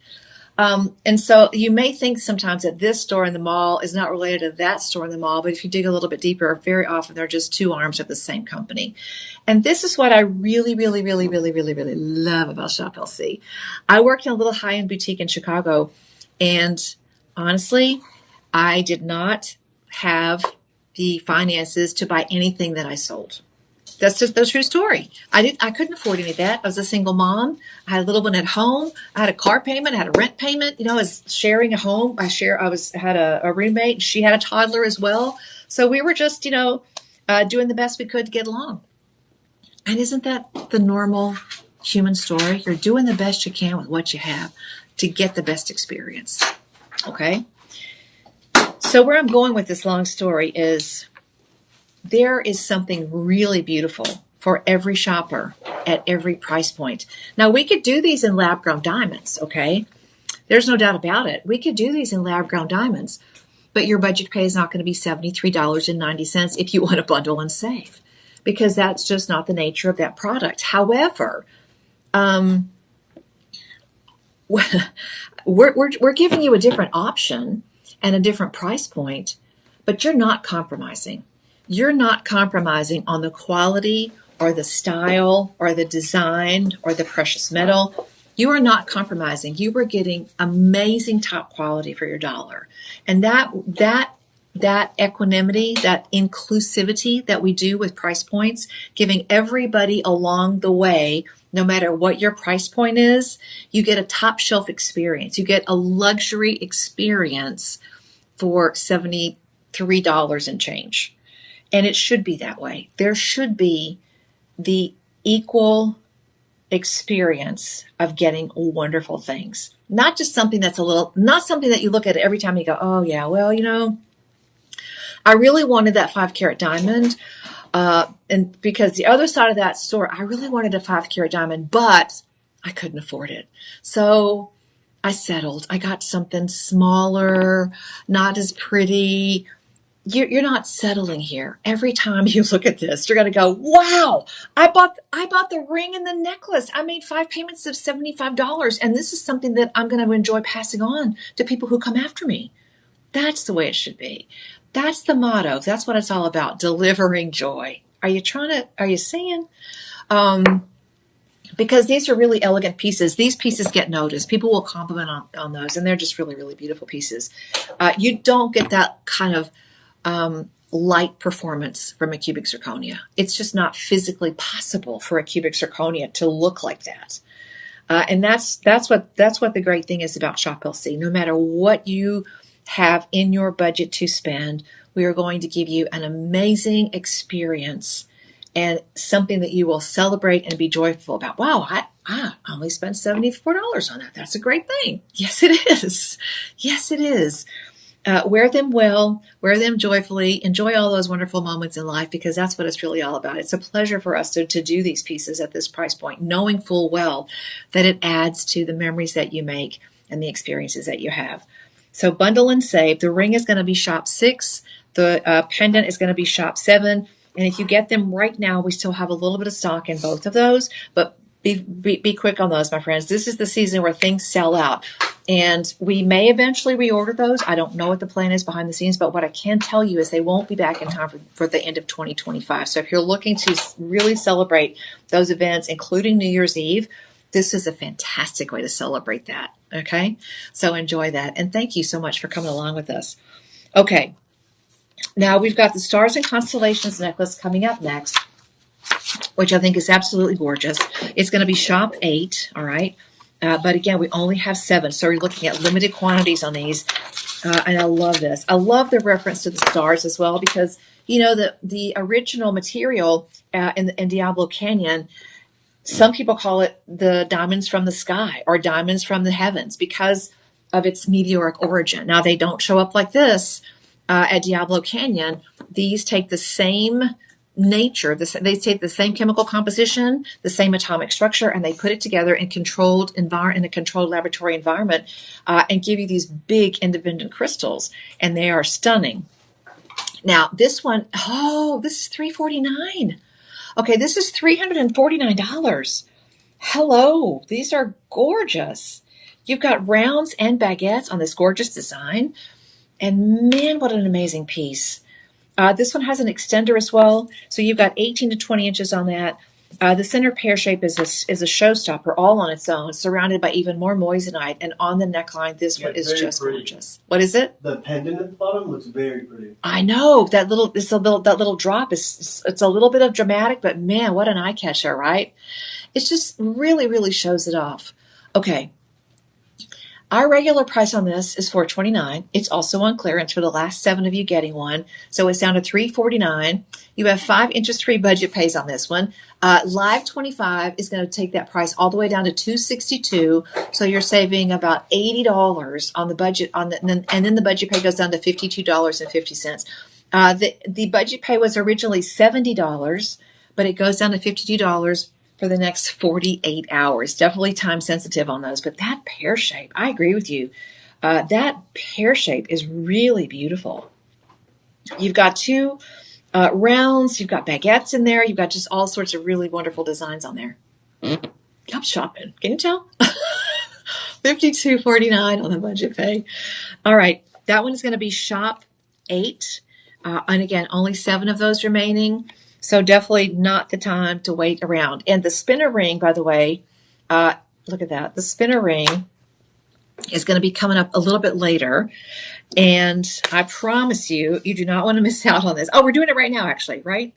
And so you may think sometimes that this store in the mall is not related to that store in the mall, but if you dig a little bit deeper, very often they're just two arms of the same company. And this is what I really, really, really, really, really, really love about Shop LC. I worked in a little high-end boutique in Chicago, and honestly, I did not have the finances to buy anything that I sold. That's just the true story. I couldn't afford any of that. I was a single mom. I had a little one at home. I had a car payment. I had a rent payment. I was sharing a home. Had a roommate. And she had a toddler as well. So we were just, doing the best we could to get along. And isn't that the normal human story? You're doing the best you can with what you have to get the best experience. Okay. So where I'm going with this long story is, there is something really beautiful for every shopper at every price point. Now, we could do these in lab-grown diamonds, okay? There's no doubt about it. We could do these in lab-grown diamonds, but your budget pay is not going to be $73.90 if you want to bundle and save, because that's just not the nature of that product. However, we're giving you a different option and a different price point, but you're not compromising. You're not compromising on the quality or the style or the design or the precious metal. You are not compromising. You are getting amazing top quality for your dollar. And that equanimity, that inclusivity that we do with price points, giving everybody along the way, no matter what your price point is, you get a top shelf experience. You get a luxury experience for $73 and change. And it should be that way. There should be the equal experience of getting wonderful things. Not just something that's not something that you look at every time you go, oh yeah, well, I really wanted that 5-carat diamond. And because the other side of that store, I really wanted a 5-carat diamond, but I couldn't afford it. So I settled. I got something smaller, not as pretty. You're not settling here. Every time you look at this, you're going to go, wow, I bought the ring and the necklace. I made 5 payments of $75. And this is something that I'm going to enjoy passing on to people who come after me. That's the way it should be. That's the motto. That's what it's all about. Delivering joy. Are you seeing? Because these are really elegant pieces. These pieces get noticed. People will compliment on those, and they're just really, really beautiful pieces. You don't get that kind of light performance from a cubic zirconia. It's just not physically possible for a cubic zirconia to look like that. And that's what the great thing is about Shop LC. No matter what you have in your budget to spend, we are going to give you an amazing experience and something that you will celebrate and be joyful about. Wow, I only spent $74 on that. That's a great thing. Yes, it is. Yes, it is. Wear them well, wear them joyfully, enjoy all those wonderful moments in life, because that's what it's really all about. It's a pleasure for us to do these pieces at this price point, knowing full well that it adds to the memories that you make and the experiences that you have. So bundle and save. The ring is going to be shop 6. The pendant is going to be shop 7. And if you get them right now, we still have a little bit of stock in both of those, but be quick on those, my friends. This is the season where things sell out, and we may eventually reorder those. I don't know what the plan is behind the scenes, but what I can tell you is they won't be back in time for the end of 2025. So if you're looking to really celebrate those events, including New Year's Eve, this is a fantastic way to celebrate that. Okay. So enjoy that. And thank you so much for coming along with us. Okay. Now we've got the Stars and Constellations necklace coming up next, which I think is absolutely gorgeous. It's going to be shop 8. All right. But again, we only have 7. So we're looking at limited quantities on these. And I love this. I love the reference to the stars as well, because, the original material in Diablo Canyon, some people call it the diamonds from the sky or diamonds from the heavens because of its meteoric origin. Now, they don't show up like this at Diablo Canyon. These take the same nature. They take the same chemical composition, the same atomic structure, and they put it together in in a controlled laboratory environment and give you these big independent crystals, and they are stunning. Now this one, oh, this is $349. Okay, this is $349. Hello, these are gorgeous. You've got rounds and baguettes on this gorgeous design. And man, what an amazing piece. This one has an extender as well. So you've got 18 to 20 inches on that. The center pear shape is a showstopper all on its own, surrounded by even more moissanite. And on the neckline, this one is just gorgeous. What is it? The pendant at the bottom looks very pretty. I know that little drop it's a little bit of dramatic, but man, what an eye catcher, right? It just really, really shows it off. Okay. Our regular price on this is $429. It's also on clearance for the last 7 of you getting one. So it's down to $349. You have 5 interest-free budget pays on this one. Live 25 is going to take that price all the way down to $262. So you're saving about $80 on the budget and then the budget pay goes down to $52.50. The budget pay was originally $70, but it goes down to $52 for the next 48 hours. Definitely time sensitive on those. But that pear shape, I agree with you. That pear shape is really beautiful. You've got 2 rounds. You've got baguettes in there. You've got just all sorts of really wonderful designs on there. I'm shopping. Can you tell? $52.49 on the budget pay. All right. That one is going to be shop 8. And again, only 7 of those remaining. So definitely not the time to wait around. And the spinner ring, by the way, look at that. The spinner ring is going to be coming up a little bit later. And I promise you, you do not want to miss out on this. Oh, we're doing it right now, actually, right?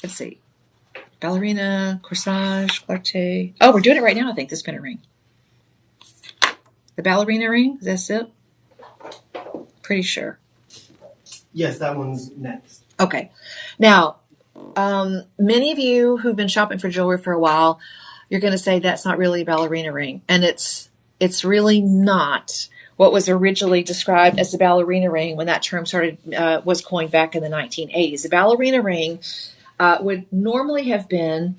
Let's see. Ballerina, corsage, clarté. Oh, we're doing it right now, I think, the spinner ring. The ballerina ring, is that it? Pretty sure. Yes, that one's next. Okay. Now, many of you who've been shopping for jewelry for a while, you're going to say that's not really a ballerina ring. And it's really not what was originally described as the ballerina ring when that term was coined back in the 1980s. The ballerina ring would normally have been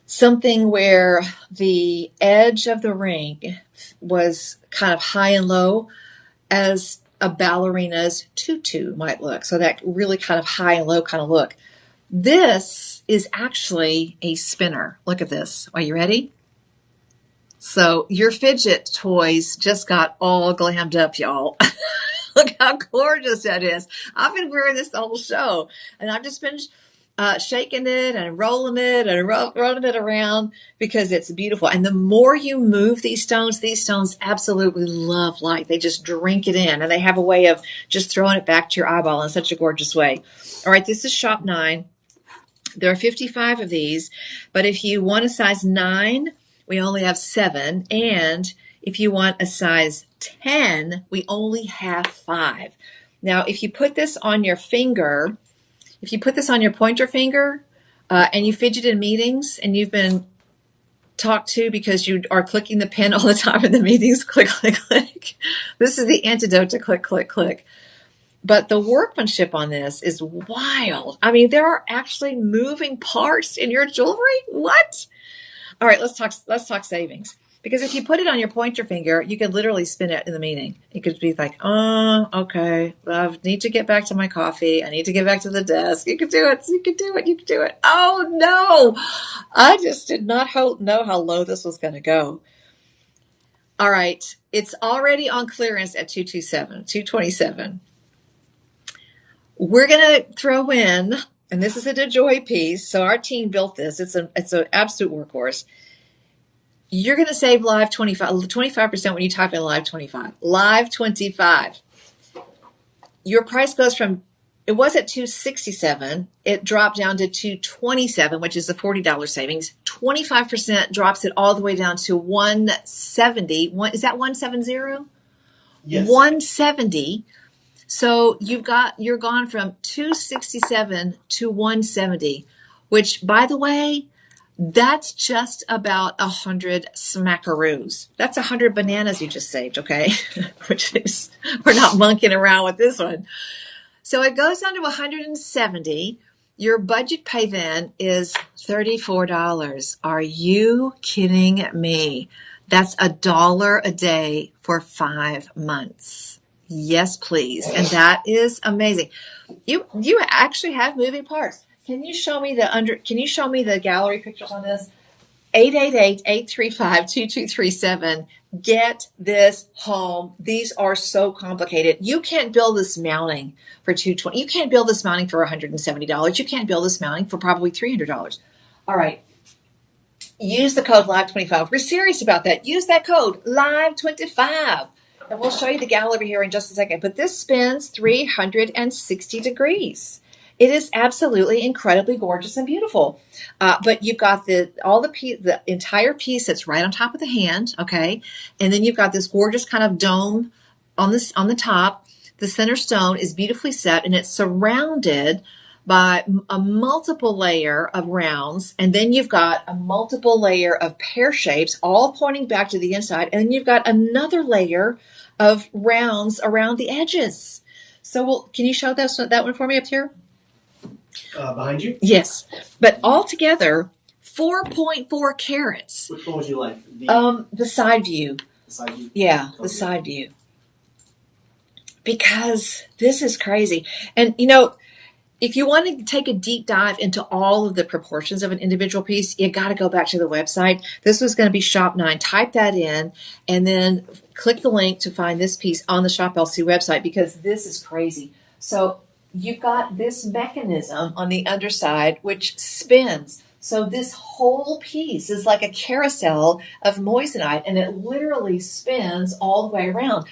something where the edge of the ring was kind of high and low, as a ballerina's tutu might look. So that really kind of high and low kind of look. This is actually a spinner. Look at this. Are you ready? So your fidget toys just got all glammed up, y'all. Look how gorgeous that is. I've been wearing this the whole show, and I've just been shaking it and rolling it and running it around because it's beautiful. And the more you move these stones absolutely love light. They just drink it in, and they have a way of just throwing it back to your eyeball in such a gorgeous way. All right, this is shop 9. There are 55 of these, but if you want a size 9, we only have 7. And if you want a size 10, we only have 5. Now, if you put this on your finger, if you put this on your pointer finger and you fidget in meetings and you've been talked to because you are clicking the pen all the time in the meetings, click, click, click. This is the antidote to click, click, click. But the workmanship on this is wild. I mean, there are actually moving parts in your jewelry. What? All right, let's talk savings. Because if you put it on your pointer finger, you could literally spin it in the meeting. You could be like, oh, okay, I need to get back to my coffee. I need to get back to the desk. You could do it. You could do it. You could do it. Oh, no. I just did not know how low this was going to go. All right. It's already on clearance at $227. We're going to throw in, and this is a DeJoy piece. So our team built this. It's an absolute workhorse. You're going to save live 25% when you type in live 25. Live 25. Your price goes from, it was at $267. It dropped down to $227, which is a $40 savings. 25% drops it all the way down to $170. Is that 170? Yes. 170. So you're gone from $267 to $170, which, by the way, that's just about 100 smackaroos. That's 100 bananas you just saved, okay? Which is, we're not monkeying around with this one. So it goes down to 170. Your budget pay then is $34. Are you kidding me? That's $1 a day for 5 months. Yes, please. And that is amazing. You actually have moving parts. Can you show me the gallery pictures on this? 888-835-2237. Get this home. These are so complicated. You can't build this mounting for $220. You can't build this mounting for $170. You can't build this mounting for probably $300. All right. Use the code LIVE25. We're serious about that. Use that code LIVE25. And we'll show you the gallery here in just a second. But this spins 360 degrees. It is absolutely incredibly gorgeous and beautiful. But you've got the entire piece that's right on top of the hand, okay? And then you've got this gorgeous kind of dome on the top. The center stone is beautifully set, and it's surrounded by a multiple layer of rounds, and then you've got a multiple layer of pear shapes, all pointing back to the inside, and then you've got another layer of rounds around the edges. So, can you show that one for me up here? Behind you? Yes, but altogether, 4.4 carats. Which one would you like? The side view. The side view? Yeah, the side view. Because this is crazy. And, if you want to take a deep dive into all of the proportions of an individual piece, you got to go back to the website. This was going to be Shop 9. Type that in and then click the link to find this piece on the Shop LC website, because this is crazy. So you've got this mechanism on the underside which spins. So this whole piece is like a carousel of moissanite, and it literally spins all the way around.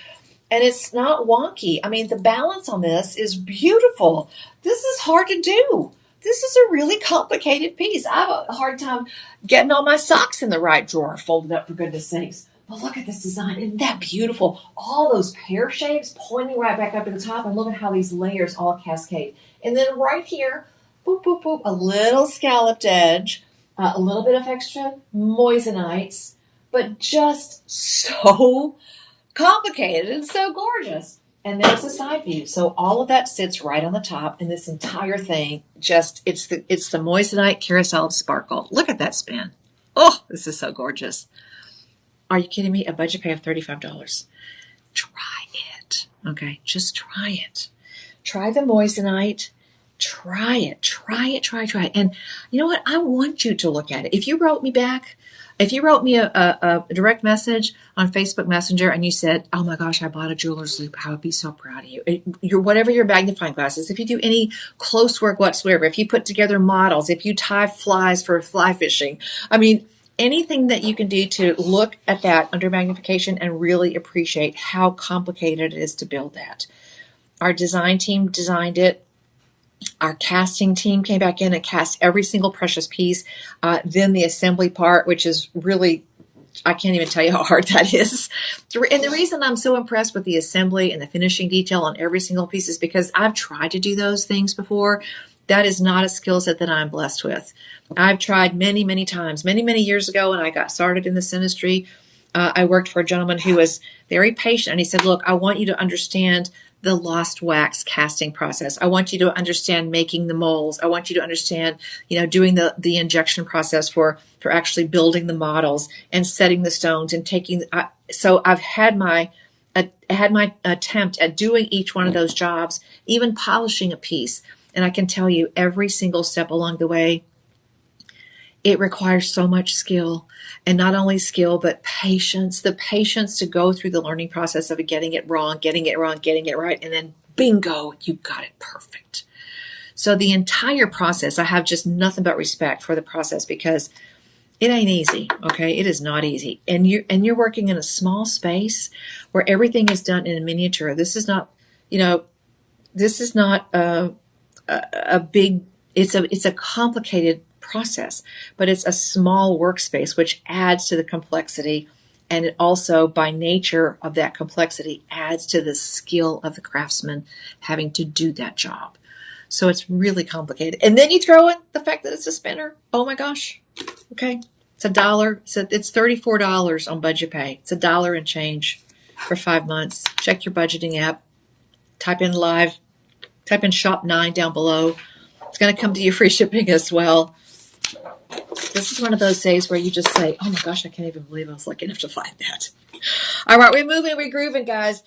And it's not wonky. I mean, the balance on this is beautiful. This is hard to do. This is a really complicated piece. I have a hard time getting all my socks in the right drawer folded up, for goodness sakes. But look at this design. Isn't that beautiful? All those pear shapes pointing right back up to the top. And look at how these layers all cascade. And then right here, boop, boop, boop, a little scalloped edge, a little bit of extra moissanites, but just so complicated and so gorgeous. And there's the side view. So all of that sits right on the top, and this entire thing it's the moissanite carousel of sparkle. Look at that spin. Oh, this is so gorgeous. Are you kidding me? A budget pay of $35. Try it. Okay, just try it. Try the moissanite. Try it. Try it. And you know what? I want you to look at it. If you wrote me a direct message on Facebook Messenger and you said, "Oh my gosh, I bought a jeweler's loop," I would be so proud of you. Whatever your magnifying glass is, if you do any close work whatsoever, if you put together models, if you tie flies for fly fishing, I mean, anything that you can do to look at that under magnification and really appreciate how complicated it is to build that. Our design team designed it. Our casting team came back in and cast every single precious piece. Then the assembly part, which is really, I can't even tell you how hard that is. And the reason I'm so impressed with the assembly and the finishing detail on every single piece is because I've tried to do those things before. That is not a skill set that I'm blessed with. I've tried many, many times. Many, many years ago when I got started in this industry, I worked for a gentleman who was very patient. And he said, "Look, I want you to understand the lost wax casting process. I want you to understand making the molds. I want you to understand, doing the injection process for actually building the models and setting the stones and taking." So I've had my attempt at doing each one of those jobs, even polishing a piece. And I can tell you every single step along the way, it requires so much skill, and not only skill, but patience, the patience to go through the learning process of getting it wrong, getting it right. And then bingo, you got it perfect. So the entire process, I have just nothing but respect for the process, because it ain't easy. Okay. It is not easy. And you're working in a small space where everything is done in a miniature. This is not a big, it's a complicated process, but it's a small workspace, which adds to the complexity. And it also, by nature of that complexity, adds to the skill of the craftsman having to do that job. So it's really complicated. And then you throw in the fact that it's a spinner. Oh my gosh. Okay. It's $1. It's $34 on budget pay. It's $1 and change for 5 months. Check your budgeting app. Type in live. Type in Shop 9 down below. It's going to come to you free shipping as well. This is one of those days where you just say, "Oh my gosh, I can't even believe I was lucky enough to find that." All right, we're moving, we're grooving, guys.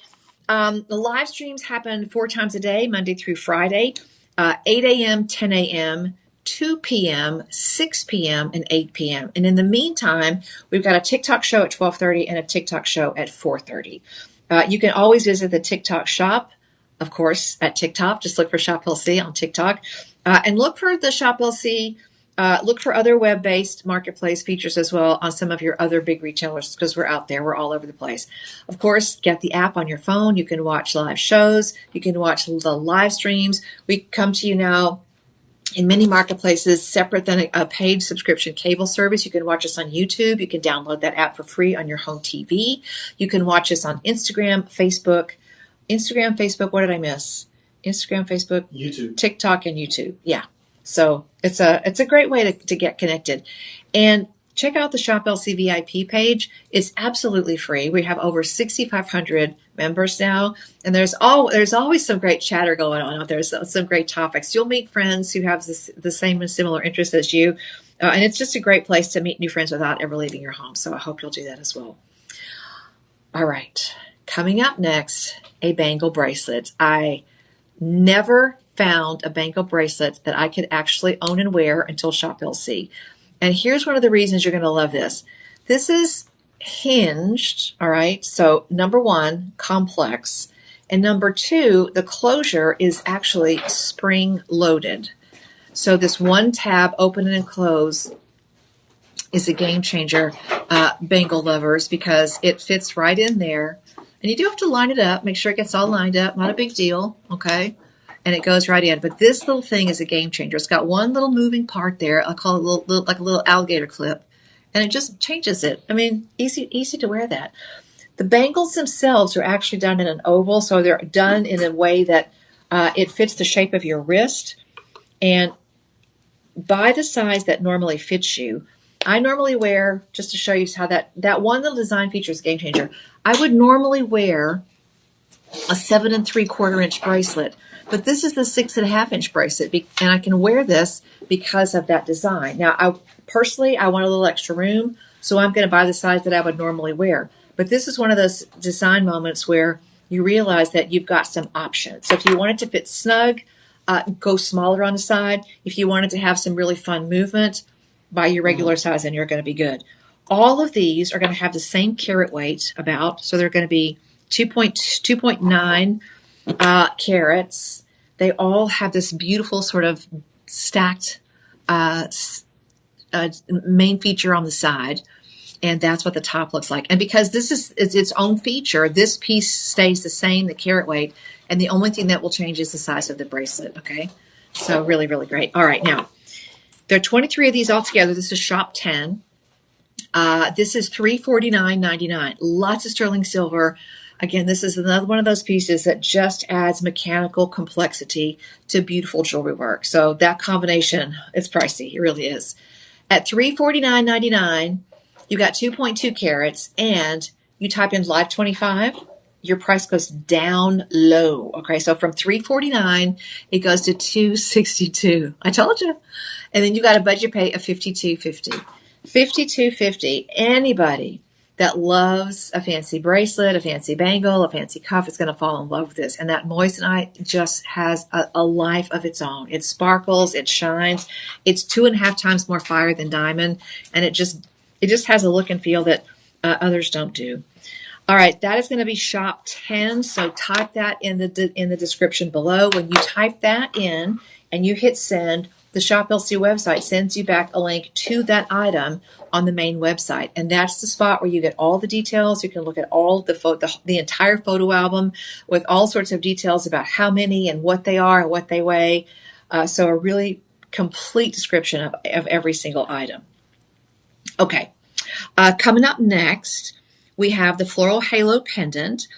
The live streams happen 4 times a day, Monday through Friday, 8 a.m., 10 a.m., 2 p.m., 6 p.m., and 8 p.m. And in the meantime, we've got a TikTok show at 12:30 and a TikTok show at 4:30. You can always visit the TikTok shop, of course, at TikTok. Just look for Shop LC on TikTok. And look for the Shop LC. Look for other web-based marketplace features as well on some of your other big retailers, because we're out there. We're all over the place. Of course, get the app on your phone. You can watch live shows. You can watch the live streams. We come to you now in many marketplaces, separate than a paid subscription cable service. You can watch us on YouTube. You can download that app for free on your home TV. You can watch us on Instagram, Facebook. What did I miss? Instagram, Facebook, YouTube, TikTok, and YouTube. Yeah. So it's a great way to get connected. And check out the Shop LC VIP page. It's absolutely free. We have over 6,500 members now, and there's always some great chatter going on out there. Some great topics. You'll meet friends who have the same and similar interests as you, and it's just a great place to meet new friends without ever leaving your home. So I hope you'll do that as well. All right, coming up next, a bangle bracelet. I never found a bangle bracelet that I could actually own and wear until Shop LC. And here's one of the reasons you're going to love this. This is hinged, all right? So number one, complex. And number two, the closure is actually spring loaded. So this one tab, open and close, is a game changer, bangle lovers, because it fits right in there. And you do have to line it up, make sure it gets all lined up. Not a big deal, okay? And it goes right in. But this little thing is a game changer. It's got one little moving part there. I'll call it like a little alligator clip. And it just changes it. I mean, easy to wear that. The bangles themselves are actually done in an oval. So they're done in a way that it fits the shape of your wrist. And by the size that normally fits you, I normally wear, just to show you how that one little design feature is a game changer, I would normally wear a 7 3/4 inch bracelet. But this is the 6 1/2 inch bracelet, and I can wear this because of that design. Now, I want a little extra room, so I'm going to buy the size that I would normally wear. But this is one of those design moments where you realize that you've got some options. So if you want it to fit snug, go smaller on the side. If you want it to have some really fun movement, buy your regular size and you're going to be good. All of these are going to have the same carat weight so they're going to be 2.9 carats. They all have this beautiful sort of stacked main feature on the side, and that's what the top looks like. And because this is its own feature, this piece stays the same, the carat weight, and the only thing that will change is the size of the bracelet. Okay, so really, really great. All right, now there are 23 of these altogether. This is shop 10. This is $349.99. Lots of sterling silver. Again, this is another one of those pieces that just adds mechanical complexity to beautiful jewelry work. So that combination, it's pricey. It really is. At $349.99, you got 2.2 carats, and you type in Live 25, your price goes down low. Okay, so from $349, it goes to $262. I told you. And then you got a budget pay of $52.50. $52.50. Anybody that loves a fancy bracelet, a fancy bangle, a fancy cuff is going to fall in love with this. And that moissanite just has a life of its own. It sparkles, it shines. It's 2.5 times more fire than diamond, and it just has a look and feel that others don't do. All right, that is going to be shop 10. So type that in the description below. When you type that in and you hit send, the Shop LC website sends you back a link to that item on the main website. And that's the spot where you get all the details. You can look at all the entire photo album with all sorts of details about how many and what they are and what they weigh. So a really complete description of every single item. Okay, coming up next, we have the floral halo pendant.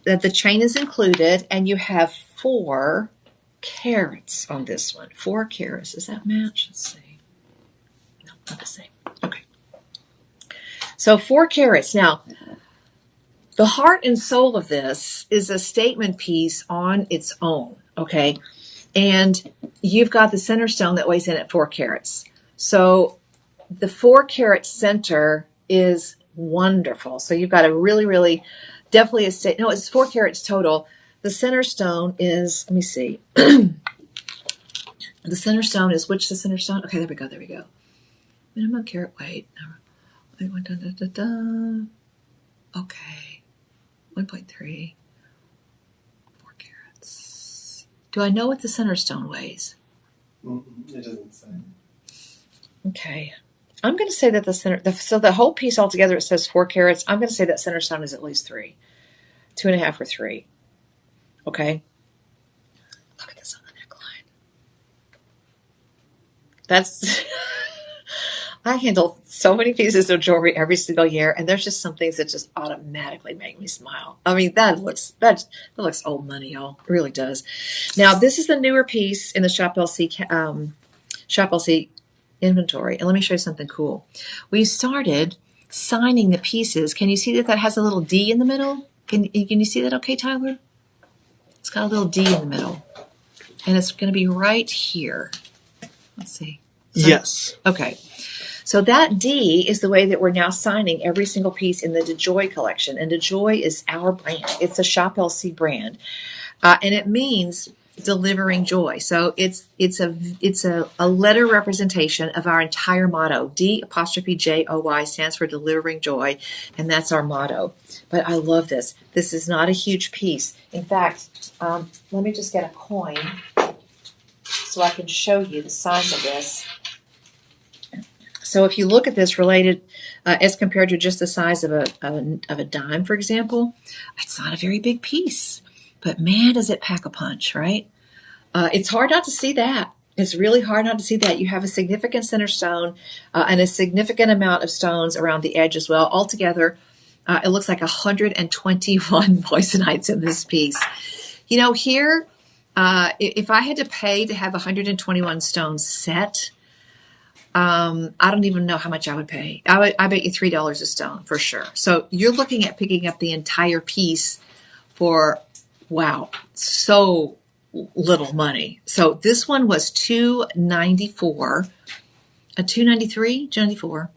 The chain is included, and you have 4 carats on this one. 4 carats. Does that match? Let's see. No, not the same. Okay. So 4 carats. Now, the heart and soul of this is a statement piece on its own. Okay. And you've got the center stone that weighs in at 4 carats. So the 4 carat center is wonderful. So you've got a really, really Definitely no, it's 4 carats total. The center stone is, let me see. The center stone is which the center stone? Okay, there we go. Minimum carat weight. Okay, 1.3. 4 carats. Do I know what the center stone weighs? It doesn't say. Okay. I'm going to say that so the whole piece altogether, it says 4 carats. I'm going to say that center stone is at least 3. 2.5 or 3. Okay. Look at this on the neckline. That's, I handle so many pieces of jewelry every single year, and there's just some things that just automatically make me smile. I mean, that looks old money, y'all. It really does. Now, this is the newer piece in the Shop LC inventory, and let me show you something cool. We started signing the pieces. Can you see that has a little D in the middle? Can you see that okay, Tyler? It's got a little D in the middle, and it's going to be right here. Let's see. Yes. Okay. So that D is the way that we're now signing every single piece in the DeJoy collection. And DeJoy is our brand. It's a Shop LC brand. And it means delivering joy. So it's a letter representation of our entire motto. D''JOY stands for delivering joy. And that's our motto. But I love this. This is not a huge piece. In fact, let me just get a coin so I can show you the size of this. So if you look at this related as compared to just the size of a dime, for example, it's not a very big piece. But man, does it pack a punch, right? It's hard not to see that. It's really hard not to see that. You have a significant center stone and a significant amount of stones around the edge as well. Altogether, it looks like 121 moissanites in this piece. You know, here, if I had to pay to have 121 stones set, I don't even know how much I would pay. I bet you $3 a stone for sure. So you're looking at picking up the entire piece for, wow, so little money. So this one was $294, $294.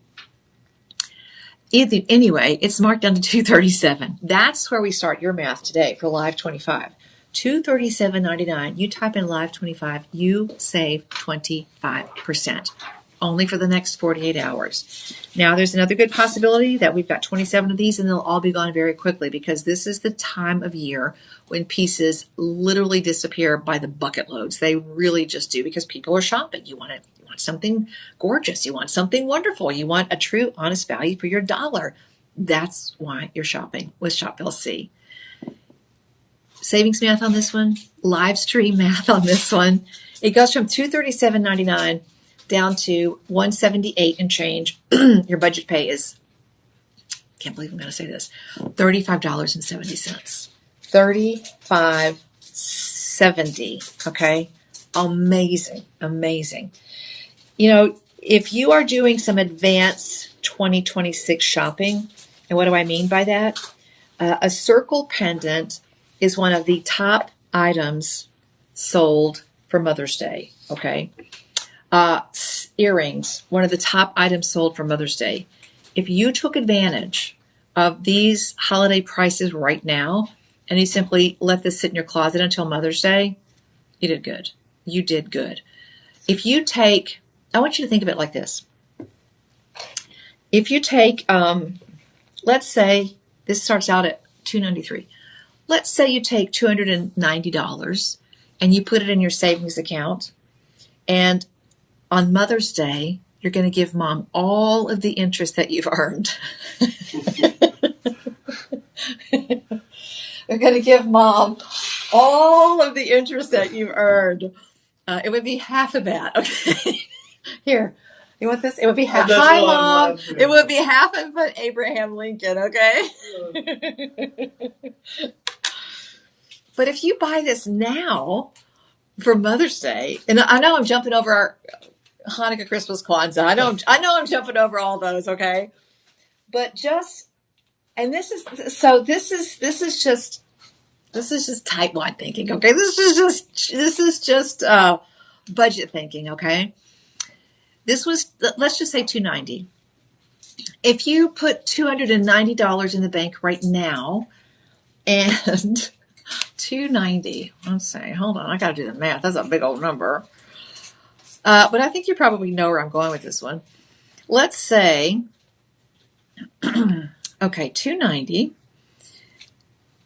Anyway, it's marked down to $237. That's where we start your math today for Live 25. $237.99. You type in Live 25, you save 25%. Only for the next 48 hours. Now, there's another good possibility that we've got 27 of these and they'll all be gone very quickly because this is the time of year when pieces literally disappear by the bucket loads. They really just do because people are shopping. You want something gorgeous. You want something wonderful. You want a true, honest value for your dollar. That's why you're shopping with Shop LC. Savings math on this one, live stream math on this one. It goes from $237.99 down to $178 and change. Your budget pay is, can't believe I'm going to say this, $35.70. $35.70. Okay. Amazing. You know, if you are doing some advanced 2026 shopping, and what do I mean by that? A circle pendant is one of the top items sold for Mother's Day. Okay. Earrings, one of the top items sold for Mother's Day. If you took advantage of these holiday prices right now and you simply let this sit in your closet until Mother's Day, you did good. You did good. If you take, I want you to think of it like this. If you take, let's say this starts out at $293. Let's say you take $290 and you put it in your savings account, and on Mother's Day, you're going to give Mom all of the interest that you've earned. You're going to give Mom all of the interest that you've earned. It would be half of that. Okay. Here. You want this? It would be half. Hi, Mom. It would be half of an Abraham Lincoln, okay? But if you buy this now for Mother's Day, and I know I'm jumping over our Hanukkah, Christmas, Kwanzaa. I know I'm jumping over all those, okay? But just, and this is just tightwad thinking, okay? This is just budget thinking, okay? This was, let's just say $290. If you put $290 in the bank right now, And 290. Let's see. Hold on. I got to do the math. That's a big old number. But I think you probably know where I'm going with this one. Let's say, okay, 290.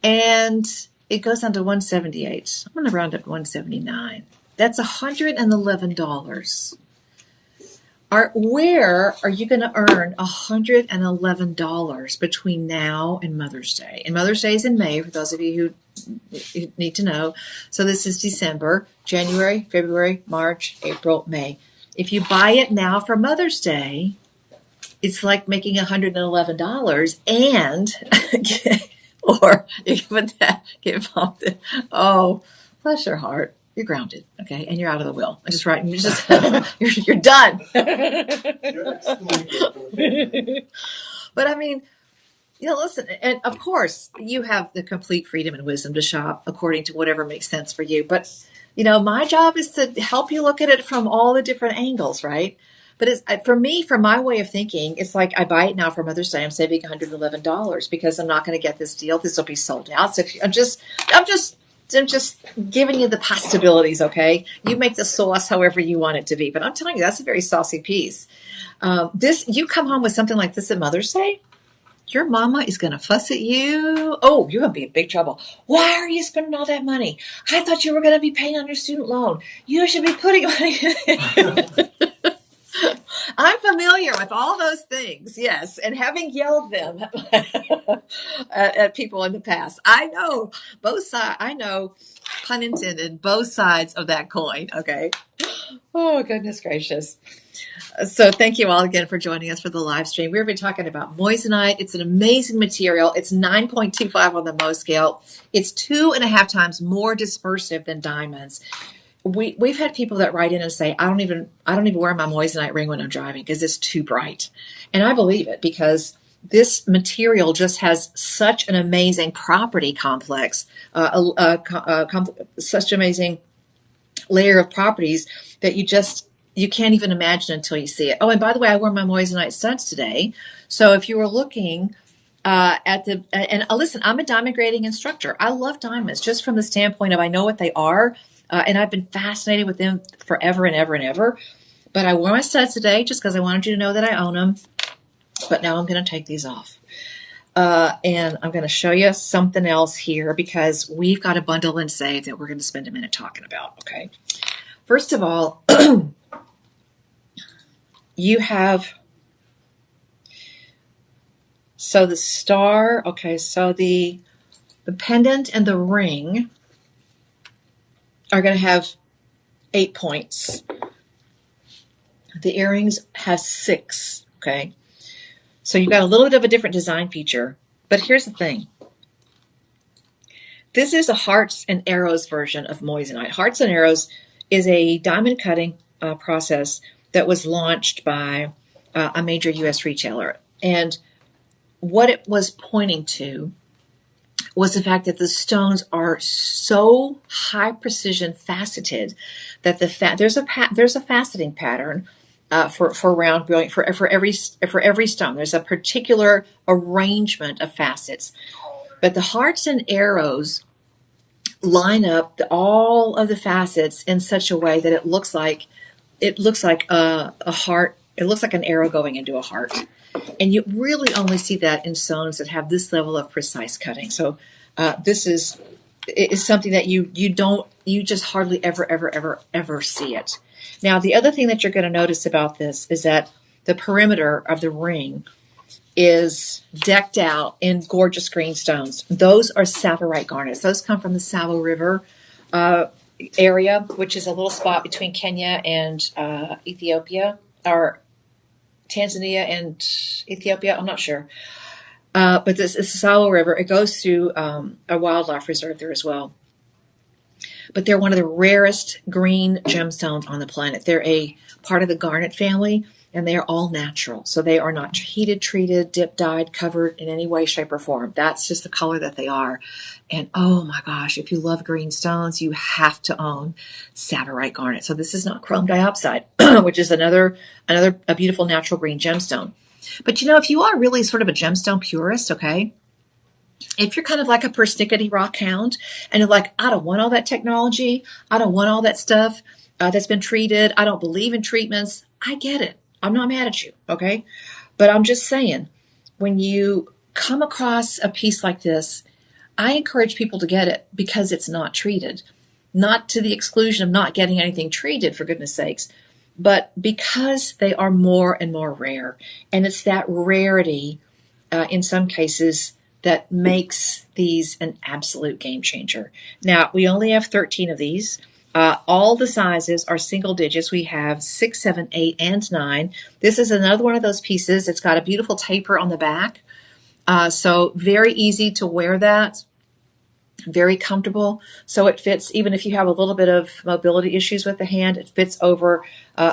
And it goes down to 178. I'm going to round up to 179. That's $111. Where are you going to earn $111 between now and Mother's Day? And Mother's Day is in May, for those of you who need to know. So this is December, January, February, March, April, May. If you buy it now for Mother's Day, it's like making $111 and or you can get bumped. Oh, bless your heart. You're grounded, okay, and you're out of the will. I just right. You're done. But I mean, listen, and of course, you have the complete freedom and wisdom to shop according to whatever makes sense for you. But my job is to help you look at it from all the different angles, right? But for me, from my way of thinking, it's like I buy it now for Mother's Day. I'm saving $111 because I'm not going to get this deal. This will be sold out. So I'm just giving you the possibilities, okay? You make the sauce however you want it to be. But I'm telling you, that's a very saucy piece. You come home with something like this at Mother's Day, your mama is going to fuss at you. Oh, you're going to be in big trouble. Why are you spending all that money? I thought you were going to be paying on your student loan. You should be putting money in. I'm familiar with all those things, yes, and having yelled them at people in the past. I know both sides. I know, pun intended, both sides of that coin. Okay. Oh, goodness gracious. So thank you all again for joining us for the live stream. We've been talking about moissanite. It's an amazing material. It's 9.25 on the Mohs scale. It's 2.5 times more dispersive than diamonds. We've had people that write in and say, I don't even wear my moissanite ring when I'm driving because it's too bright. And I believe it because this material just has such an amazing property complex, such amazing layer of properties that you can't even imagine until you see it. Oh, and by the way, I wore my moissanite studs today. So if you were looking listen, I'm a diamond grading instructor. I love diamonds just from the standpoint of I know what they are. And I've been fascinated with them forever and ever and ever. But I wore my studs today just because I wanted you to know that I own them. But now I'm going to take these off. And I'm going to show you something else here because we've got a bundle and save that we're going to spend a minute talking about. Okay. First of all, you have, so the star, okay, so the pendant and the ring are going to have 8 points. The earrings have 6, okay? So you've got a little bit of a different design feature. But here's the thing. This is a Hearts and Arrows version of moissanite. Hearts and Arrows is a diamond cutting process that was launched by a major U.S. retailer. And what it was pointing to was the fact that the stones are so high precision faceted that there's a faceting pattern for round brilliant for every stone. There's a particular arrangement of facets, but the hearts and arrows line up all of the facets in such a way that it looks like a heart. It looks like an arrow going into a heart. And you really only see that in stones that have this level of precise cutting. So this is something that you just hardly ever see it. Now, the other thing that you're going to notice about this is that the perimeter of the ring is decked out in gorgeous green stones. Those are savarite garnets. Those come from the Savo River area, which is a little spot between Kenya and Ethiopia, or Tanzania and Ethiopia. I'm not sure. But this is the Savo River. It goes through a wildlife reserve there as well. But they're one of the rarest green gemstones on the planet. They're a part of the garnet family, and they are all natural. So they are not heated, treated, dipped, dyed, covered in any way, shape, or form. That's just the color that they are. And oh my gosh, if you love green stones, you have to own savarite garnet. So this is not chrome diopside, which is another beautiful natural green gemstone. But if you are really sort of a gemstone purist, okay, If you're kind of like a persnickety rock hound and you're like, I don't want all that technology. I don't want all that stuff that's been treated. I don't believe in treatments. I get it. I'm not mad at you. Okay. But I'm just saying, when you come across a piece like this, I encourage people to get it because it's not treated, not to the exclusion of not getting anything treated, for goodness sakes, but because they are more and more rare. And it's that rarity in some cases that makes these an absolute game changer. Now, we only have 13 of these. All the sizes are single digits. We have 6, 7, 8, and 9. This is another one of those pieces. It's got a beautiful taper on the back. So very easy to wear that. Very comfortable. So it fits, even if you have a little bit of mobility issues with the hand, it fits over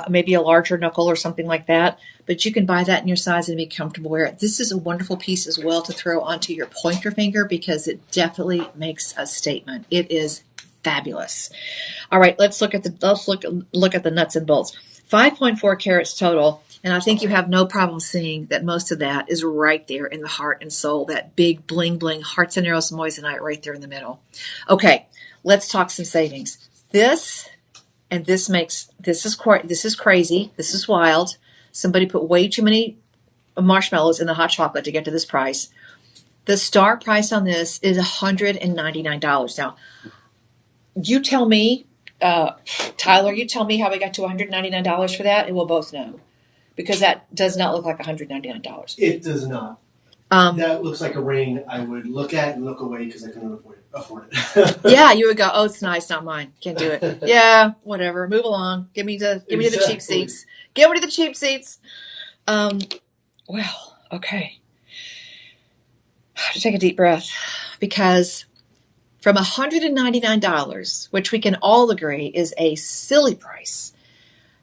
maybe a larger knuckle or something like that. But you can buy that in your size and be comfortable wear it. This is a wonderful piece as well to throw onto your pointer finger because it definitely makes a statement. It is fabulous. All right, let's look at the nuts and bolts. 5.4 carats total. And I think you have no problem seeing that most of that is right there in the heart and soul, that big bling bling hearts and arrows moissanite right there in the middle. Okay, let's talk some savings. This is crazy. This is wild. Somebody put way too many marshmallows in the hot chocolate to get to this price. The start price on this is $199. Now, you tell me, Tyler, you tell me how we got to $199 for that, and we'll both know. Because that does not look like $199. It does not. That looks like a ring I would look at and look away because I couldn't afford it. Yeah, you would go, oh, it's nice, not mine. Can't do it. Yeah, whatever. Move along. Give me to the cheap seats. Give me to the cheap seats. Well, okay. I have to take a deep breath because from $199, which we can all agree is a silly price,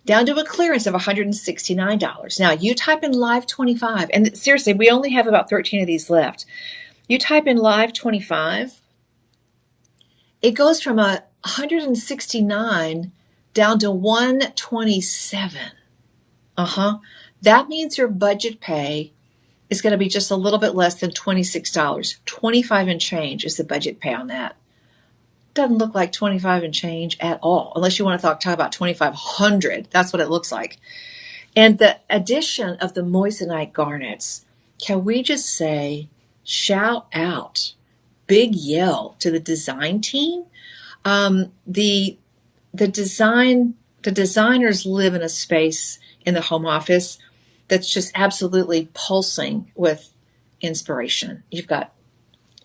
down to a clearance of $169. Now, you type in Live 25, and seriously, we only have about 13 of these left. You type in Live 25, it goes from $169 down to $127. That means your budget pay is going to be just a little bit less than $26. 25 and change is the budget pay on that. Doesn't look like 25 and change at all, unless you want to talk about 2,500. That's what it looks like. And the addition of the moissanite garnets, can we just say, shout out, big yell to the design team. The designers live in a space in the home office that's just absolutely pulsing with inspiration. You've got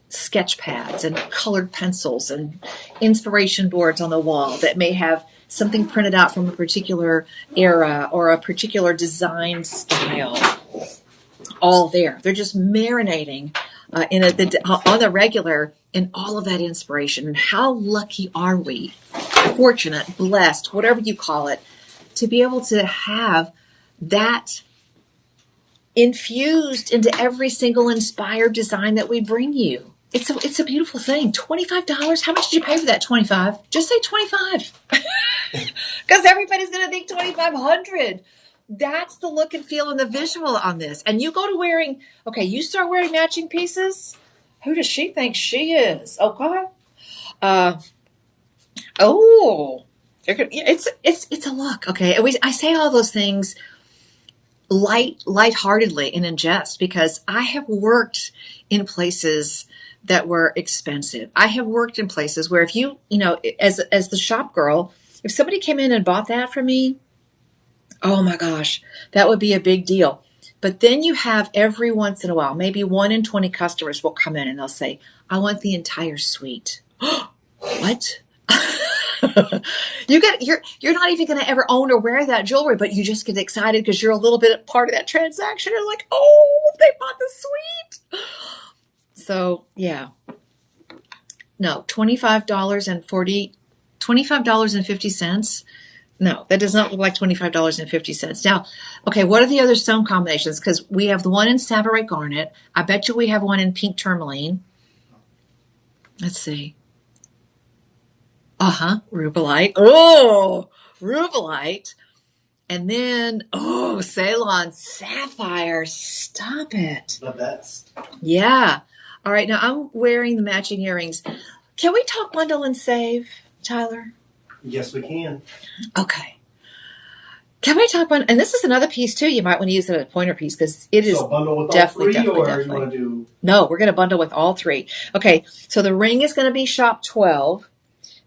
sketch pads and colored pencils and inspiration boards on the wall that may have something printed out from a particular era or a particular design style. All there. They're just marinating on the regular in all of that inspiration. And how lucky are we, fortunate, blessed, whatever you call it, to be able to have that infused into every single inspired design that we bring you. It's a beautiful thing. $25? How much did you pay for that? $25? Just say $25. Because everybody's going to think $2,500. That's the look and feel and the visual on this. And you go to you start wearing matching pieces. Who does she think she is? Okay. It's a look. Okay. I say all those things lightheartedly and in jest because I have worked in places that were expensive. I have worked in places where if as the shop girl, if somebody came in and bought that from me, oh my gosh, that would be a big deal. But then you have every once in a while, maybe 1 in 20 customers will come in and they'll say, I want the entire suite. What? You're not even going to ever own or wear that jewelry, but you just get excited because you're a little bit part of that transaction. You're like, oh, they bought the suite. So yeah, no, $25.50. No, that does not look like $25.50. Now, okay, what are the other stone combinations? Because we have the one in Savarite Garnet. I bet you we have one in pink tourmaline. Let's see. Rubellite. Oh, Rubellite. And then, Ceylon Sapphire. Stop it. The best. Yeah. All right, now I'm wearing the matching earrings. Can we talk bundle and save, Tyler? Yes, we can. Okay. Can we talk bundle? And this is another piece too. You might want to use it as a pointer piece because it is bundle with definitely, all three, or definitely. you want to do? No, we're going to bundle with all three. Okay, so the ring is going to be shop 12.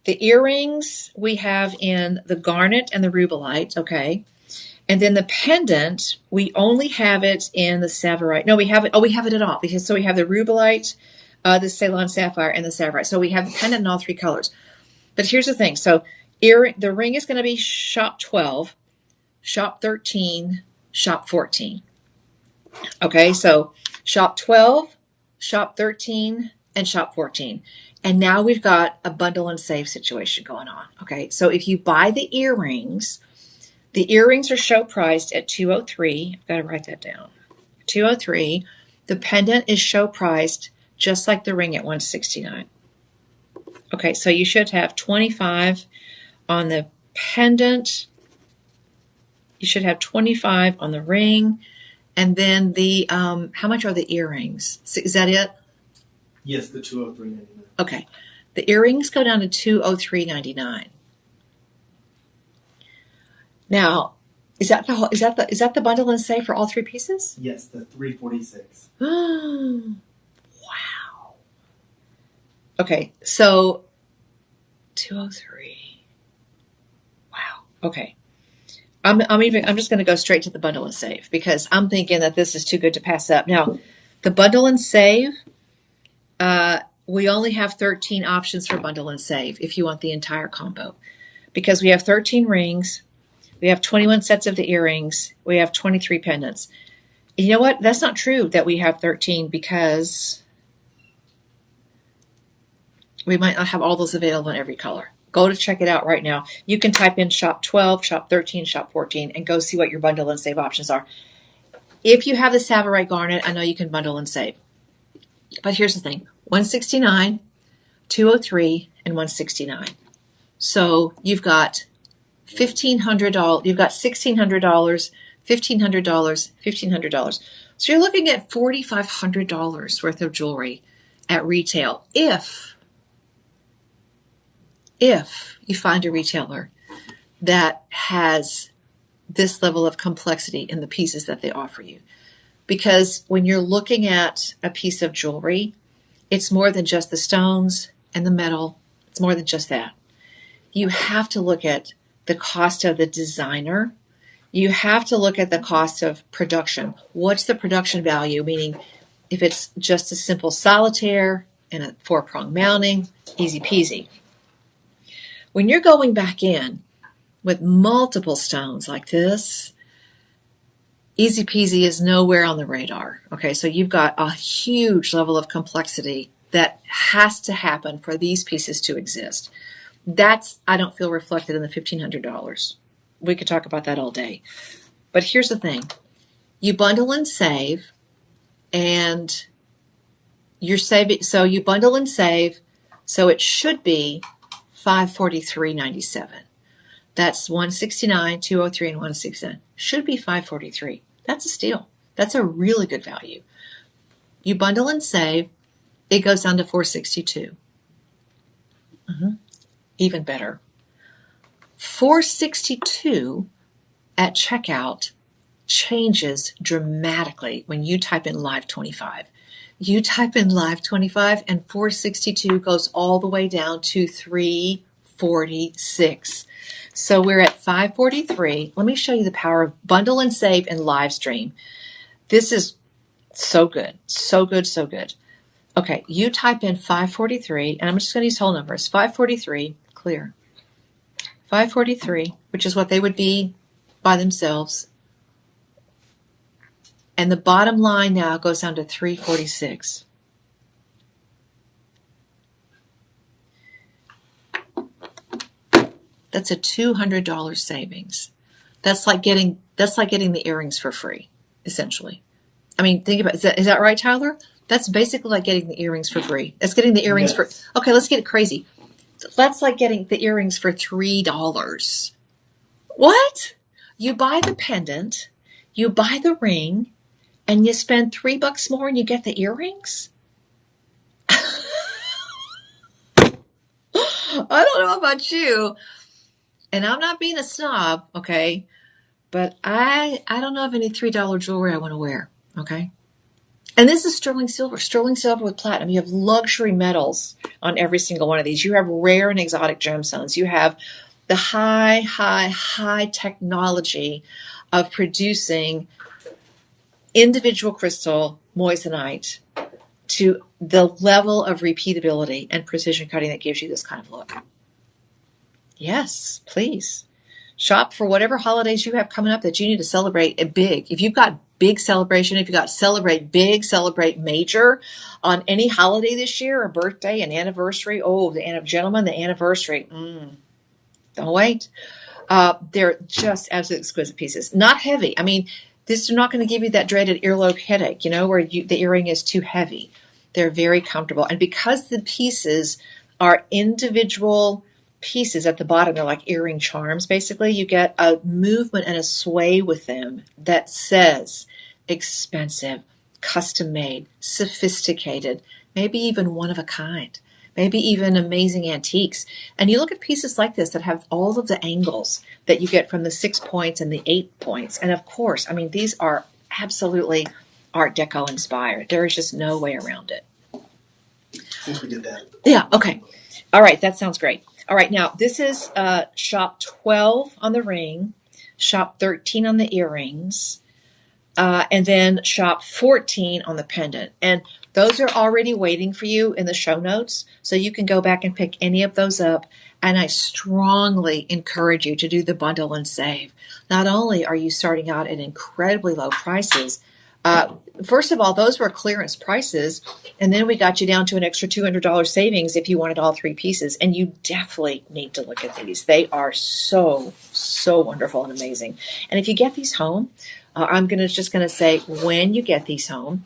The earrings we have in the garnet and the rubellite, okay? And then the pendant, we only have it in the Savorite. No, we have it. Oh, we have it at all. Because so we have the rubellite, the Ceylon sapphire, and the Savorite. So we have the pendant in all three colors. But here's the thing. So the ring is going to be shop 12, shop 13, shop 14. Okay, so shop 12, shop 13, and shop 14. And now we've got a bundle and save situation going on. Okay, so if you buy the earrings are show priced at $203. I've got to write that down. $203. The pendant is show priced just like the ring at $169. Okay, so you should have $25 on the pendant. You should have $25 on the ring. And then the, how much are the earrings? Is that it? Yes, the $203.99. Okay. The earrings go down to $203.99. Now, is that the bundle and save for all three pieces? Yes, the $346. Wow. Okay, so 203. Wow. Okay. I'm just going to go straight to the bundle and save because I'm thinking that this is too good to pass up. Now, the bundle and save, we only have 13 options for bundle and save if you want the entire combo, because we have 13 rings. We have 21 sets of the earrings. We have 23 pendants. You know what? That's not true that we have 13 because we might not have all those available in every color. Go to check it out right now. You can type in shop 12, shop 13, shop 14, and go see what your bundle and save options are. If you have the Savorite Garnet, I know you can bundle and save. But here's the thing. $169, $203, and $169. So you've got $1,500, you've got $1,600, $1,500, $1,500. So you're looking at $4,500 worth of jewelry at retail if you find a retailer that has this level of complexity in the pieces that they offer you. Because when you're looking at a piece of jewelry, it's more than just the stones and the metal. It's more than just that. You have to look at the cost of the designer. You have to look at the cost of production. What's the production value? Meaning, if it's just a simple solitaire and a 4-prong mounting, easy peasy. When you're going back in with multiple stones like this, easy peasy is nowhere on the radar. Okay, so you've got a huge level of complexity that has to happen for these pieces to exist. That's, I don't feel, reflected in the $1,500. We could talk about that all day. But here's the thing. You bundle and save, and you're saving. So you bundle and save, so it should be $543.97. That's $169, $203, and $169. Should be $543. That's a steal. That's a really good value. You bundle and save, it goes down to $462. Even better. $462 at checkout changes dramatically when you type in Live 25. You type in Live 25 and $462 goes all the way down to $346. So we're at $543. Let me show you the power of bundle and save and live stream. This is so good. So good, so good. Okay, you type in 543, and I'm just going to use whole numbers. 543, clear. 543, which is what they would be by themselves. And the bottom line now goes down to 346. That's a $200 savings. That's like getting the earrings for free, essentially. I mean, think about it. Is that right, Tyler? That's basically like getting the earrings for free. That's getting the earrings for. Okay, let's get it crazy. That's like getting the earrings for $3. What? You buy the pendant, you buy the ring, and you spend $3 more and you get the earrings? I don't know about you, and I'm not being a snob, okay? But I don't know of any $3 jewelry I want to wear, okay? And this is sterling silver with platinum. You have luxury metals on every single one of these. You have rare and exotic gemstones. You have the high technology of producing individual crystal moissanite to the level of repeatability and precision cutting that gives you this kind of look. Yes, please. Shop for whatever holidays you have coming up that you need to celebrate it big. If you've got big celebration, if you've got celebrate big, celebrate major on any holiday this year, a birthday, an anniversary. Oh, the anniversary. Don't wait. They're just absolutely exquisite pieces. Not heavy. I mean, these are not going to give you that dreaded earlobe headache, where the earring is too heavy. They're very comfortable. And because the pieces are individual pieces at the bottom, they're like earring charms, basically. You get a movement and a sway with them that says expensive, custom made, sophisticated, maybe even one of a kind. Maybe even amazing antiques. And you look at pieces like this that have all of the angles that you get from the 6 points and the 8 points. And of course, I mean, these are absolutely Art Deco inspired. There is just no way around it. I think we did that. Yeah, okay. All right, that sounds great. All right, now this is shop 12 on the ring, shop 13 on the earrings, and then shop 14 on the pendant. And those are already waiting for you in the show notes, so you can go back and pick any of those up. And I strongly encourage you to do the bundle and save. Not only are you starting out at incredibly low prices, first of all, those were clearance prices, and then we got you down to an extra $200 savings if you wanted all 3 pieces. And you definitely need to look at these. They are so wonderful and amazing. And if you get these home, I'm just going to say, when you get these home,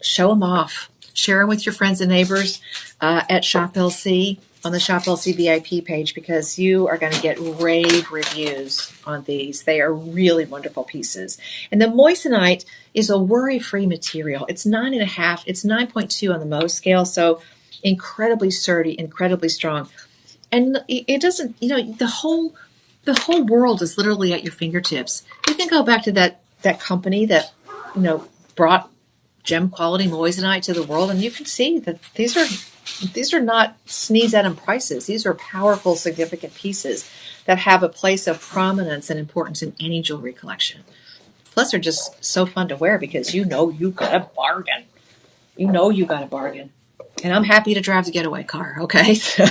show them off. Share them with your friends and neighbors at Shop LC on the Shop LC VIP page, because you are going to get rave reviews on these. They are really wonderful pieces. And the moissanite is a worry-free material. It's 9.5. It's 9.2 on the Mohs scale, so incredibly sturdy, incredibly strong. And it doesn't, the whole world is literally at your fingertips. You can go back to that company that, brought gem quality moissanite to the world, and you can see that these are not sneeze at them prices. These are powerful, significant pieces that have a place of prominence and importance in any jewelry collection. Plus, they're just so fun to wear because you got a bargain. You got a bargain. And I'm happy to drive the getaway car, okay? So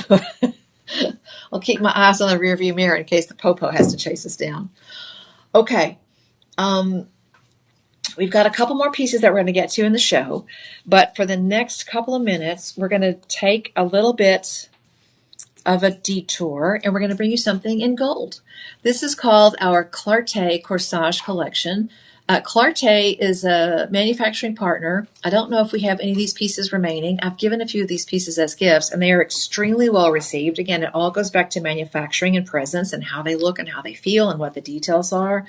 I'll keep my eyes on the rearview mirror in case the popo has to chase us down. Okay. We've got a couple more pieces that we're going to get to in the show, but for the next couple of minutes, we're going to take a little bit of a detour, and we're going to bring you something in gold. This is called our Clarté Corsage Collection. Clarté is a manufacturing partner. I don't know if we have any of these pieces remaining. I've given a few of these pieces as gifts, and they are extremely well received. Again, it all goes back to manufacturing and presence and how they look and how they feel and what the details are.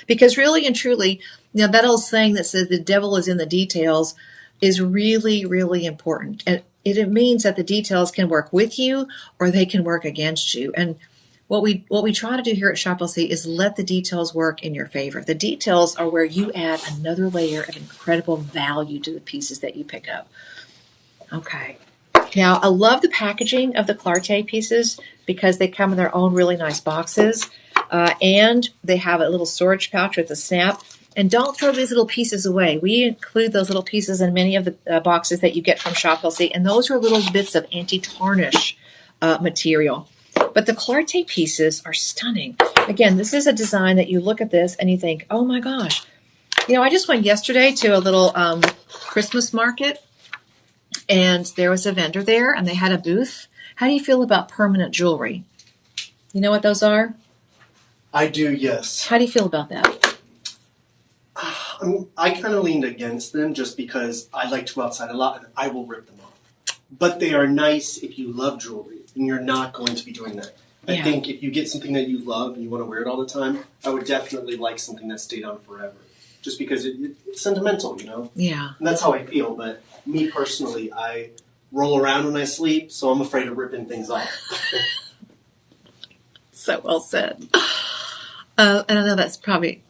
Because really and truly, that old saying that says the devil is in the details is really, really important. And it means that the details can work with you or they can work against you. And what we try to do here at Shop LC is let the details work in your favor. The details are where you add another layer of incredible value to the pieces that you pick up. Okay. Now, I love the packaging of the Clarté pieces because they come in their own really nice boxes. And they have a little storage pouch with a snap. And don't throw these little pieces away. We include those little pieces in many of the boxes that you get from Shop LC. And those are little bits of anti-tarnish material. But the Clarté pieces are stunning. Again, this is a design that you look at this and you think, oh my gosh. I just went yesterday to a little Christmas market, and there was a vendor there, and they had a booth. How do you feel about permanent jewelry? You know what those are? I do, yes. How do you feel about that? I kind of leaned against them just because I like to go outside a lot and I will rip them off. But they are nice if you love jewelry, and you're not going to be doing that. I think if you get something that you love and you want to wear it all the time, I would definitely like something that stayed on forever. Just because it's sentimental, Yeah. And that's how I feel. But me personally, I roll around when I sleep, so I'm afraid of ripping things off. So well said. And I know that's probably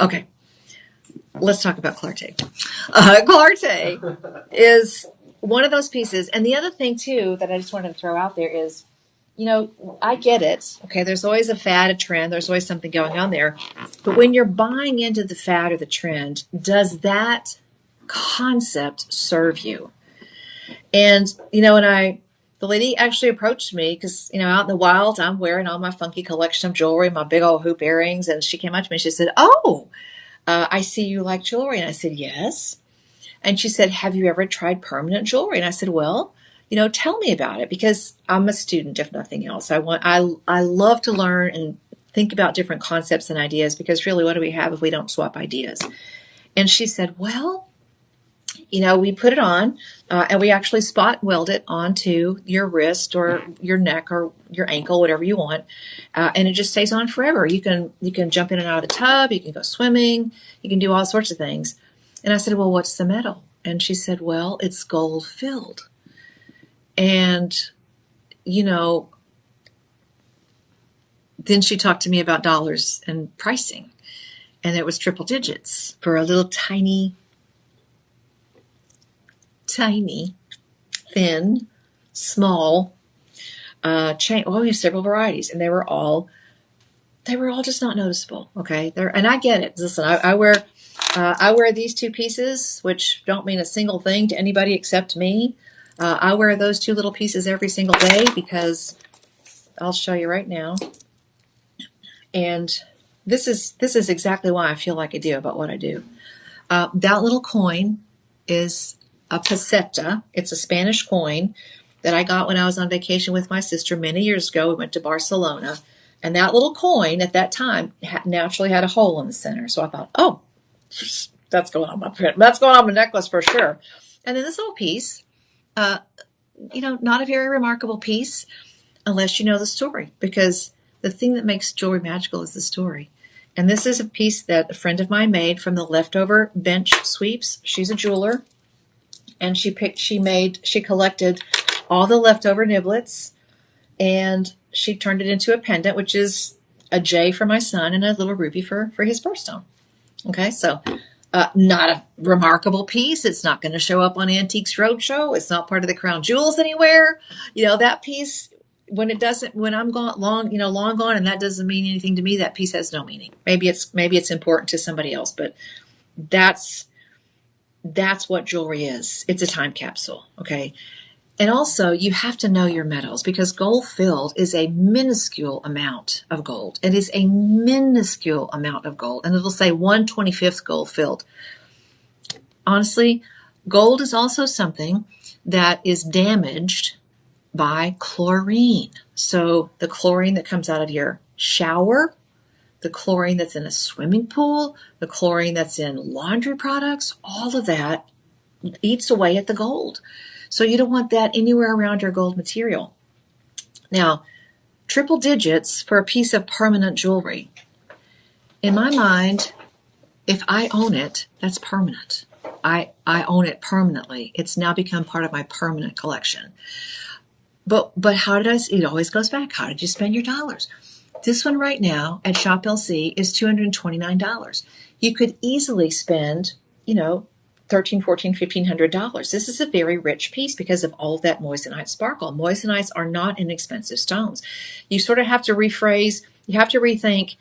okay. Let's talk about Clarté. Clarté is one of those pieces. And the other thing, too, that I just wanted to throw out there is, I get it. Okay, there's always a fad, a trend. There's always something going on there. But when you're buying into the fad or the trend, does that concept serve you? And, the lady actually approached me because, out in the wild, I'm wearing all my funky collection of jewelry, my big old hoop earrings. And she came up to me and she said, "Oh, I see you like jewelry." And I said, "Yes." And she said, "Have you ever tried permanent jewelry?" And I said, "Well, tell me about it," because I'm a student, if nothing else. I love to learn and think about different concepts and ideas, because really, what do we have if we don't swap ideas? And she said, "Well, we put it on, and we actually spot weld it onto your wrist or your neck or your ankle, whatever you want, and it just stays on forever. You can jump in and out of the tub, you can go swimming, you can do all sorts of things." And I said, "Well, what's the metal?" And she said, "Well, it's gold filled." And then she talked to me about dollars and pricing, and it was triple digits for a little tiny, thin, small chain. Well, we have several varieties, and they were all just not noticeable. Okay, and I get it. Listen, I wear these two pieces, which don't mean a single thing to anybody except me. I wear those two little pieces every single day because I'll show you right now. And this is exactly why I feel like I do about what I do. That little coin is a peseta. It's a Spanish coin that I got when I was on vacation with my sister many years ago. We went to Barcelona, and that little coin at that time naturally had a hole in the center. So I thought, oh, that's going on my print. That's going on my necklace for sure. And then this little piece, not a very remarkable piece unless you know the story, because the thing that makes jewelry magical is the story. And this is a piece that a friend of mine made from the leftover bench sweeps. She's a jeweler, and she collected all the leftover niblets, and she turned it into a pendant, which is a J for my son and a little ruby for his birthstone. Okay, so not a remarkable piece. It's not going to show up on Antiques Roadshow. It's not part of the crown jewels anywhere. That piece, when I'm long gone, and that doesn't mean anything to me, that piece has no meaning. Maybe it's important to somebody else, but that's what jewelry is. It's a time capsule. Okay. And also, you have to know your metals, because gold filled is a minuscule amount of gold. It is a minuscule amount of gold. And it'll say 1/25th gold filled. Honestly, gold is also something that is damaged by chlorine. So the chlorine that comes out of your shower, the chlorine that's in a swimming pool, the chlorine that's in laundry products, all of that eats away at the gold. So you don't want that anywhere around your gold material. Now, triple digits for a piece of permanent jewelry. In my mind, if I own it, that's permanent. I own it permanently. It's now become part of my permanent collection. But how did it always goes back. How did you spend your dollars? This one right now at Shop LC is $229. You could easily spend, $1,300, $1,400, $1,500. This is a very rich piece because of all of that moissanite sparkle. Moissanites are not inexpensive stones. You sort of have to rephrase. You have to rethink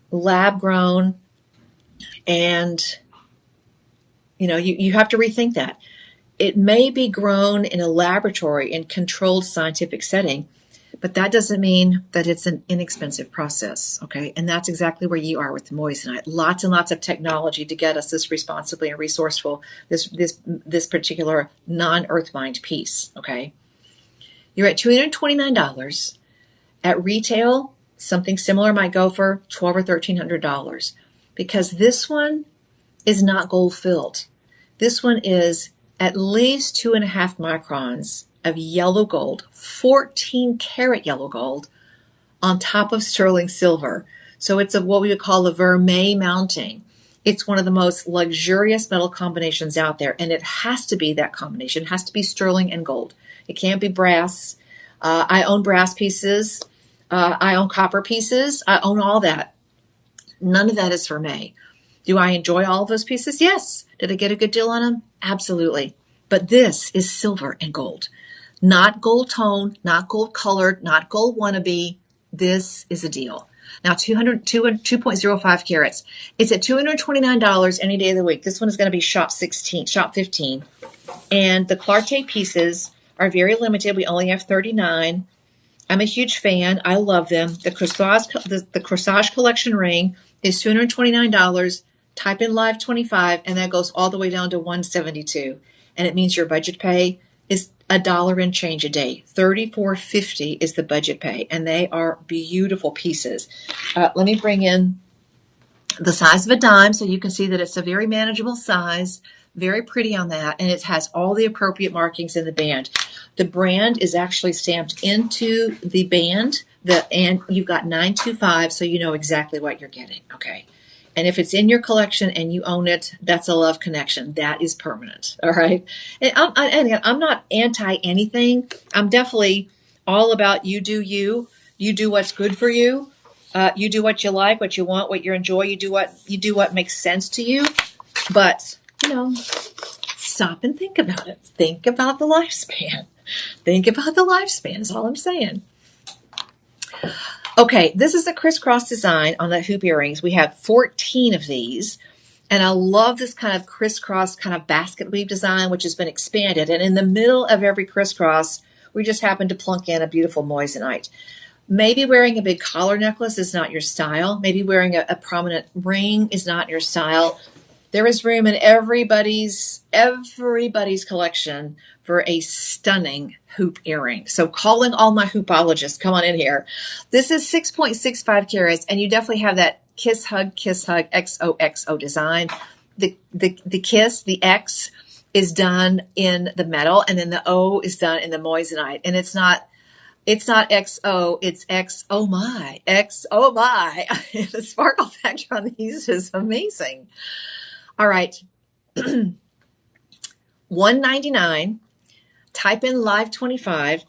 lab grown, and you have to rethink that. It may be grown in a laboratory in controlled scientific setting, but that doesn't mean that it's an inexpensive process, okay? And that's exactly where you are with the moissanite. Lots and lots of technology to get us this responsibly and resourceful, this particular non-earth mined piece, okay? You're at $229. At retail, something similar might go for $1,200 or $1,300, because this one is not gold filled. This one is at least 2.5 microns of yellow gold, 14 karat yellow gold on top of sterling silver. So it's what we would call a vermeil mounting. It's one of the most luxurious metal combinations out there, and it has to be that combination. It has to be sterling and gold. It can't be brass. I own brass pieces. I own copper pieces. I own all that. None of that is for me. Do I enjoy all of those pieces? Yes. Did I get a good deal on them? Absolutely. But this is silver and gold. Not gold tone, not gold colored, not gold wannabe. This is a deal. Now, 2.05 carats. It's at $229 any day of the week. This one is going to be shop 15. And the Clarté pieces are very limited. We only have 39. I'm a huge fan. I love them. The Corsage Collection ring is $229. Type in live 25, and that goes all the way down to $172. And it means your budget pay is $1 and change a day. $34.50 is the budget pay, and they are beautiful pieces. Let me bring in the size of a dime so you can see that it's a very manageable size, very pretty on that, and it has all the appropriate markings in the band. The brand is actually stamped into the band, and you've got 925, so you know exactly what you're getting, okay? And if it's in your collection and you own it, that's a love connection. That is permanent, all right? And I'm not anti anything. I'm definitely all about you do you. You do what's good for you. You do what you like, what you want, what you enjoy. You do what makes sense to you. But, stop and think about it. Think about the lifespan. Think about the lifespan is all I'm saying. Okay, this is a crisscross design on the hoop earrings. We have 14 of these, and I love this kind of crisscross kind of basket weave design, which has been expanded. And in the middle of every crisscross, we just happen to plunk in a beautiful moissanite. Maybe wearing a big collar necklace is not your style. Maybe wearing a prominent ring is not your style. There is room in everybody's collection for a stunning hoop earring. So calling all my hoopologists, come on in here. This is 6.65 carats, and you definitely have that kiss, hug, XOXO design. The kiss, the X, is done in the metal, and then the O is done in the moissanite. And it's not XO, it's X, oh my. The sparkle factor on these is amazing. All right. $199. Type in live 25.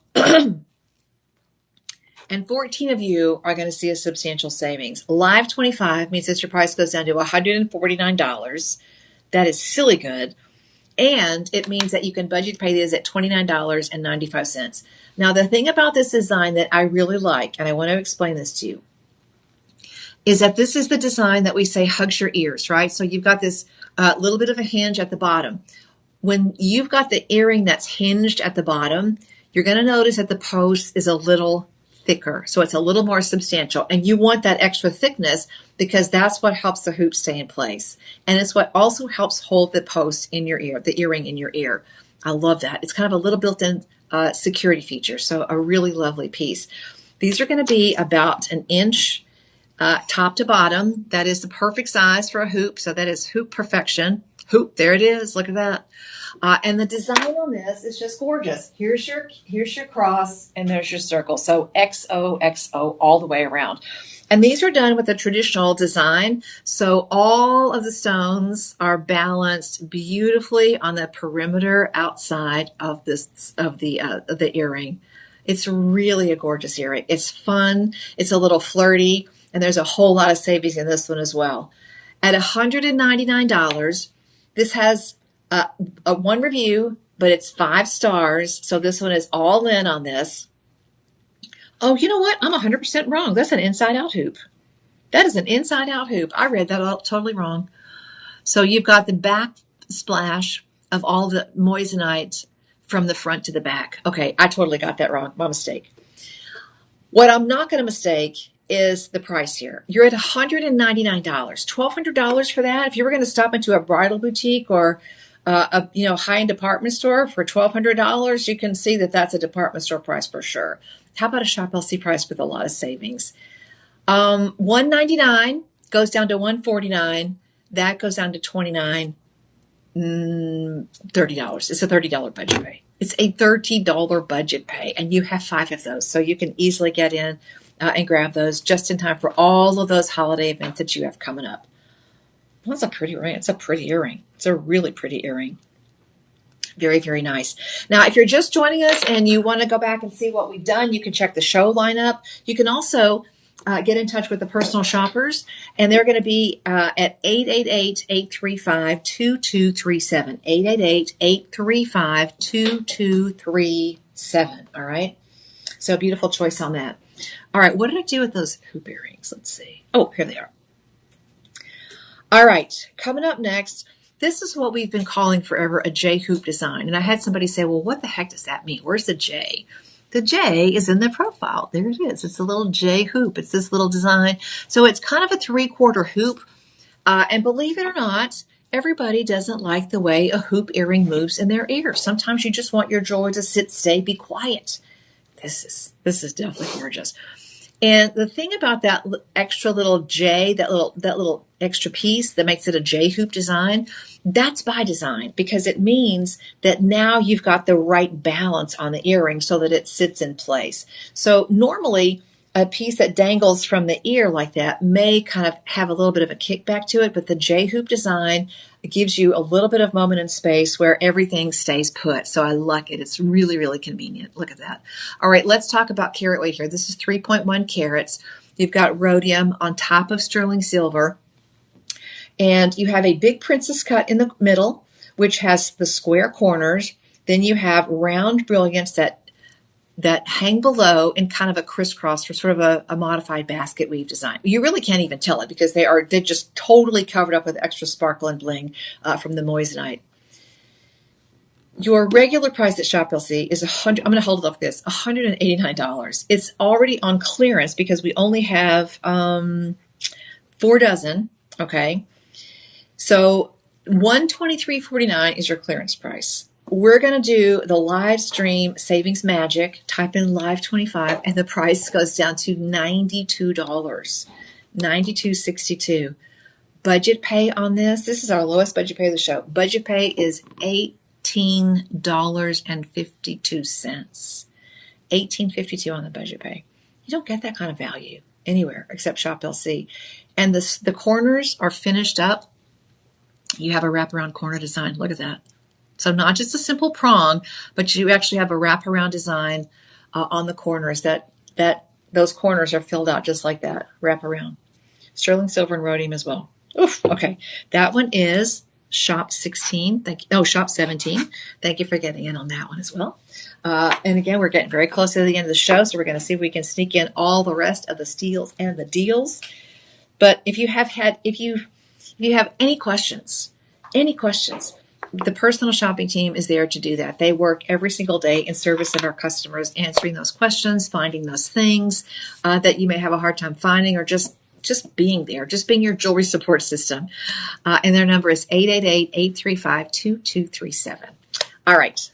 And 14 of you are going to see a substantial savings. Live 25 means that your price goes down to $149. That is silly good. And it means that you can budget pay these at $29.95. Now, the thing about this design that I really like, and I want to explain this to you, is that this is the design that we say hugs your ears, right? So you've got this little bit of a hinge at the bottom. When you've got the earring that's hinged at the bottom, you're going to notice that the post is a little thicker. So it's a little more substantial. And you want that extra thickness because that's what helps the hoop stay in place. And it's what also helps hold the post in your ear, the earring in your ear. I love that. It's kind of a little built-in security feature. So a really lovely piece. These are going to be about an inch top to bottom. That is the perfect size for a hoop. So that is hoop perfection. Hoop, there it is. Look at that. And the design on this is just gorgeous. Here's your cross, and there's your circle. So XOXO all the way around. And these are done with a traditional design. So all of the stones are balanced beautifully on the perimeter outside of the earring. It's really a gorgeous earring. It's fun. It's a little flirty. And there's a whole lot of savings in this one as well. At $199, this has a one review, but it's 5 stars. So this one is all in on this. Oh, you know what? I'm 100% wrong. That's an inside-out hoop. That is an inside-out hoop. I read that all totally wrong. So you've got the back splash of all the moissanite from the front to the back. Okay, I totally got that wrong. My mistake. What I'm not going to mistake is the price here. You're at $199. $1,200 for that. If you were going to stop into a bridal boutique or a high-end department store for $1,200, you can see that that's a department store price for sure. How about a Shop LC price with a lot of savings? $199 goes down to $149. That goes down to $29. $30. It's a $30 budget pay. It's a $30 budget pay, and you have 5 of those, so you can easily get in and grab those just in time for all of those holiday events that you have coming up. That's a pretty ring. It's a pretty earring. It's a really pretty earring. Very, very nice. Now, if you're just joining us and you want to go back and see what we've done, you can check the show lineup. You can also get in touch with the personal shoppers, and they're going to be at 888-835-2237. 888-835-2237. All right? So a beautiful choice on that. All right, what did I do with those hoop earrings? Let's see. Oh, here they are. All right, coming up next, this is what we've been calling forever a J hoop design. And I had somebody say, well, what the heck does that mean? Where's the J? The J is in the profile. There it is. It's a little J hoop. It's this little design. So it's kind of a 3/4 hoop. And believe it or not, everybody doesn't like the way a hoop earring moves in their ear. Sometimes you just want your jewelry to sit, stay, be quiet. This is definitely gorgeous. And the thing about that extra little J, that little extra piece that makes it a J hoop design, that's by design, because it means that now you've got the right balance on the earring so that it sits in place. So normally a piece that dangles from the ear like that may kind of have a little bit of a kickback to it, but the J hoop design gives you a little bit of moment and space where everything stays put. So I like it. It's really, really convenient. Look at that. All right, let's talk about carat weight here. This is 3.1 carats. You've got rhodium on top of sterling silver. And you have a big princess cut in the middle, which has the square corners. Then you have round brilliance that hang below in kind of a crisscross for sort of a modified basket weave design. You really can't even tell it because they're just totally covered up with extra sparkle and bling from the moissanite. Your regular price at Shop LC is I'm going to hold it up this, $189. It's already on clearance because we only have 4 dozen. Okay, so $123.49 is your clearance price. We're going to do the live stream savings magic. Type in live 25 and the price goes down to $92. $92.62. Budget pay on this. This is our lowest budget pay of the show. Budget pay is $18.52. $18.52 on the budget pay. You don't get that kind of value anywhere except Shop LC. And the corners are finished up. You have a wraparound corner design. Look at that. So not just a simple prong, but you actually have a wraparound design on the corners that those corners are filled out just like that, wraparound. Sterling silver and rhodium as well. Oof, okay. That one is Shop 16. Shop 17. Thank you for getting in on that one as well. And again, we're getting very close to the end of the show, so we're going to see if we can sneak in all the rest of the steals and the deals. But if you have any questions, the personal shopping team is there to do that. They work every single day in service of our customers, answering those questions, finding those things that you may have a hard time finding, or just being there, just being your jewelry support system. And their number is 888-835-2237. All right.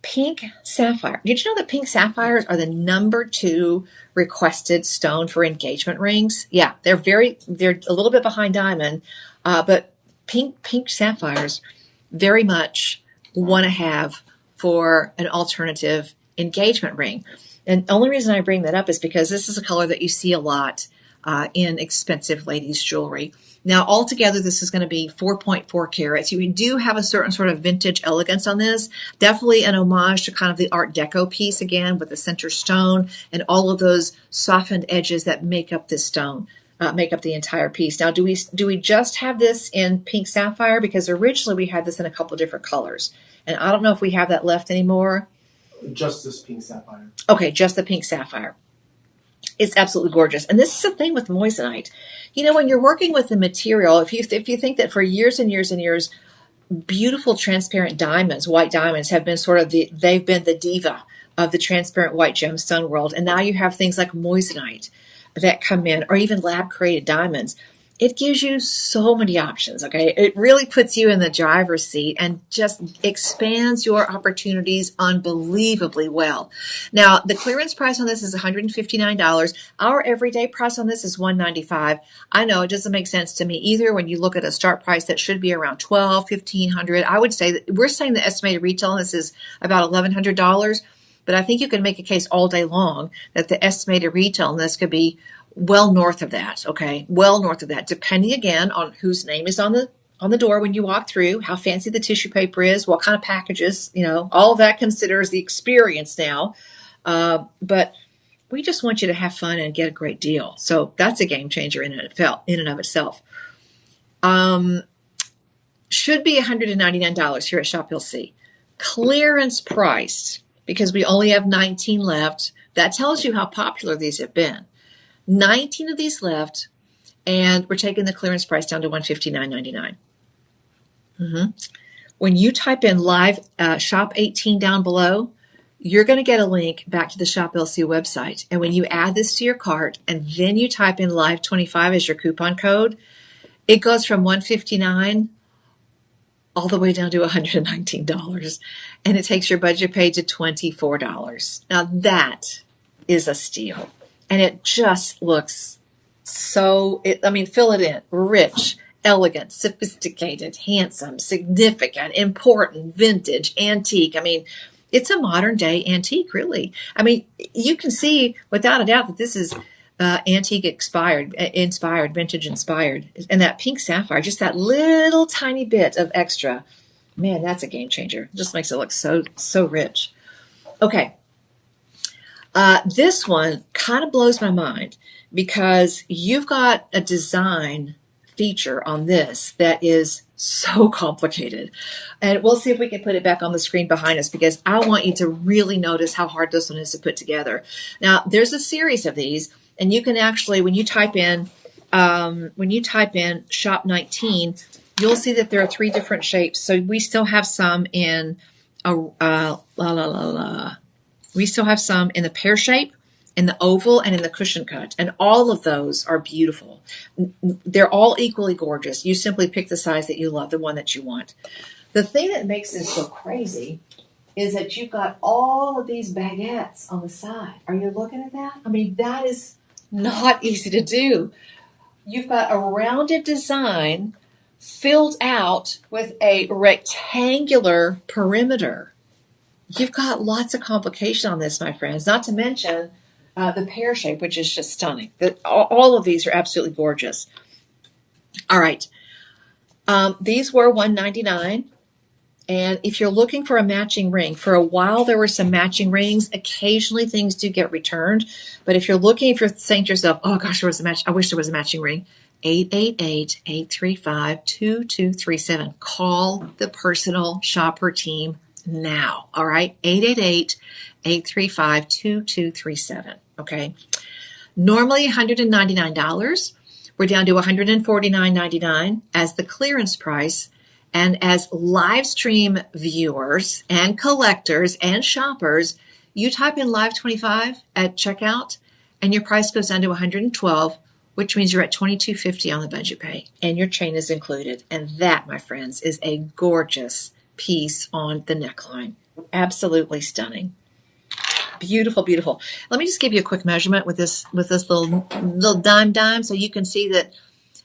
Pink sapphire. Did you know that pink sapphires are the number 2 requested stone for engagement rings? Yeah, they're a little bit behind diamond, but pink sapphires very much want to have for an alternative engagement ring. And the only reason I bring that up is because this is a color that you see a lot in expensive ladies' jewelry. Now, altogether, this is going to be 4.4 carats. You do have a certain sort of vintage elegance on this. Definitely an homage to kind of the Art Deco piece again, with the center stone and all of those softened edges that make up this stone, make up the entire piece. Now, do we just have this in pink sapphire? Because originally we had this in a couple of different colors. And I don't know if we have that left anymore. Just this pink sapphire. Okay, just the pink sapphire. It's absolutely gorgeous. And this is the thing with moissanite. You know, when you're working with the material, if you think that for years and years and years, beautiful transparent diamonds, white diamonds, have been they've been the diva of the transparent white gemstone world. And now you have things like moissanite that come in, or even lab created diamonds. It gives you so many options, okay? It really puts you in the driver's seat and just expands your opportunities unbelievably well. Now, the clearance price on this is $159. Our everyday price on this is $195. I know it doesn't make sense to me either when you look at a start price that should be around $1,200, $1,500. I would say that we're saying the estimated retail on this is about $1,100. But I think you can make a case all day long that the estimated retail on this could be well north of that. Okay, well north of that, depending again on whose name is on the door when you walk through, how fancy the tissue paper is, what kind of packages, all of that considers the experience now. But we just want you to have fun and get a great deal. So that's a game changer in and of itself. Should be $199 here at Shop LC. Clearance priced, because we only have 19 left. That tells you how popular these have been. 19 of these left, and we're taking the clearance price down to $159.99. When you type in live Shop 18 down below, you're going to get a link back to the Shop LC website. And when you add this to your cart and then you type in live 25 as your coupon code, it goes from $159 all the way down to $119. And it takes your budget pay to $24. Now that is a steal. And it just looks fill it in, rich, elegant, sophisticated, handsome, significant, important, vintage, antique. It's a modern day antique, really. You can see without a doubt that this is antique inspired, vintage inspired. And that pink sapphire, just that little tiny bit of extra, man, that's a game changer. It just makes it look so rich. Okay. This one kind of blows my mind because you've got a design feature on this that is so complicated. And we'll see if we can put it back on the screen behind us because I want you to really notice how hard this one is to put together. Now, there's a series of these, and you can actually, when you type in Shop 19, you'll see that there are 3 different shapes. So we still have some in we still have some in the pear shape, in the oval, and in the cushion cut. And all of those are beautiful. They're all equally gorgeous. You simply pick the size that you love, the one that you want. The thing that makes this so crazy is that you've got all of these baguettes on the side. Are you looking at that? That is not easy to do. You've got a rounded design filled out with a rectangular perimeter. You've got lots of complication on this, my friends, not to mention the pear shape, which is just stunning. All of these are absolutely gorgeous. All right. These were $199. And if you're looking for a matching ring, for a while there were some matching rings. Occasionally things do get returned. But if you're saying to yourself, oh gosh, I wish there was a matching ring, 888-835-2237. Call the personal shopper team now. All right. 888-835-2237. Okay. Normally $199. We're down to $149.99 as the clearance price. And as live stream viewers and collectors and shoppers, you type in live 25 at checkout and your price goes down to $112, which means you're at $22.50 on the budget pay and your chain is included. And that, my friends, is a gorgeous piece on the neckline. Absolutely stunning. Beautiful, beautiful. Let me just give you a quick measurement with this little dime so you can see that,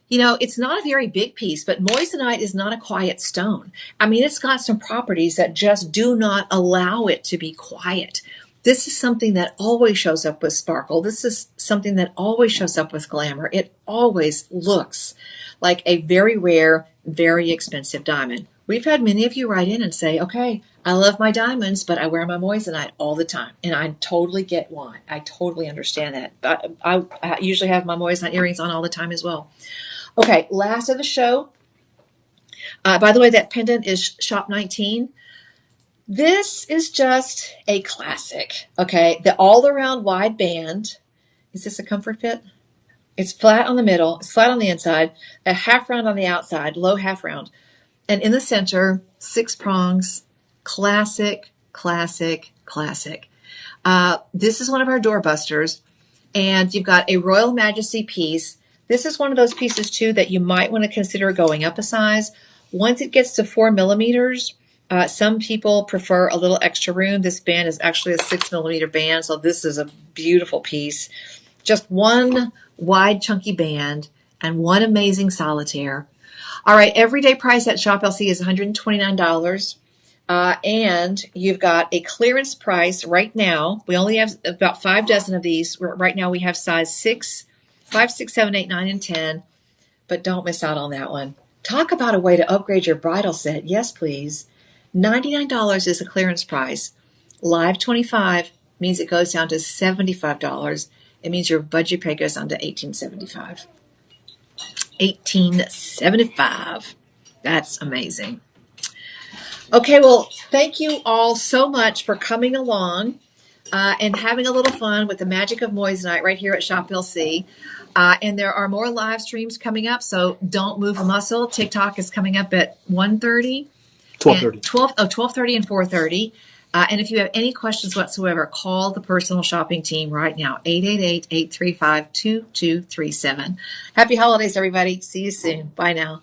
it's not a very big piece, but moissanite is not a quiet stone. It's got some properties that just do not allow it to be quiet. This is something that always shows up with sparkle. This is something that always shows up with glamour. It always looks like a very rare, very expensive diamond. We've had many of you write in and say, okay, I love my diamonds, but I wear my moissanite all the time. And I totally get why. I totally understand that. I usually have my moissanite earrings on all the time as well. Okay, last of the show. By the way, that pendant is Shop 19. This is just a classic. Okay, the all-around wide band. Is this a comfort fit? It's flat on the middle. It's flat on the inside. A half round on the outside, low half round. And in the center, 6 prongs, classic, classic, classic. This is one of our doorbusters, and you've got a Royal Majesty piece. This is one of those pieces, too, that you might want to consider going up a size. Once it gets to 4 millimeters, some people prefer a little extra room. This band is actually a 6 millimeter band, so this is a beautiful piece. Just one wide, chunky band and one amazing solitaire. All right, everyday price at Shop LC is $129. And you've got a clearance price right now. We only have about 5 dozen of these. Right now we have size 6 5, 6, 7, 8, 9, and 10. But don't miss out on that one. Talk about a way to upgrade your bridal set. Yes, please. $99 is the clearance price. Live 25 means it goes down to $75. It means your budget pay goes down to $18.75. $18.75. That's amazing. Okay, well, thank you all so much for coming along and having a little fun with the magic of Moissanite right here at Shop LC. And there are more live streams coming up, so don't move a muscle. TikTok is coming up at 1:30. 12:30. 12:30 and 4:30. And if you have any questions whatsoever, call the personal shopping team right now, 888-835-2237. Happy holidays, everybody. See you soon. Bye now.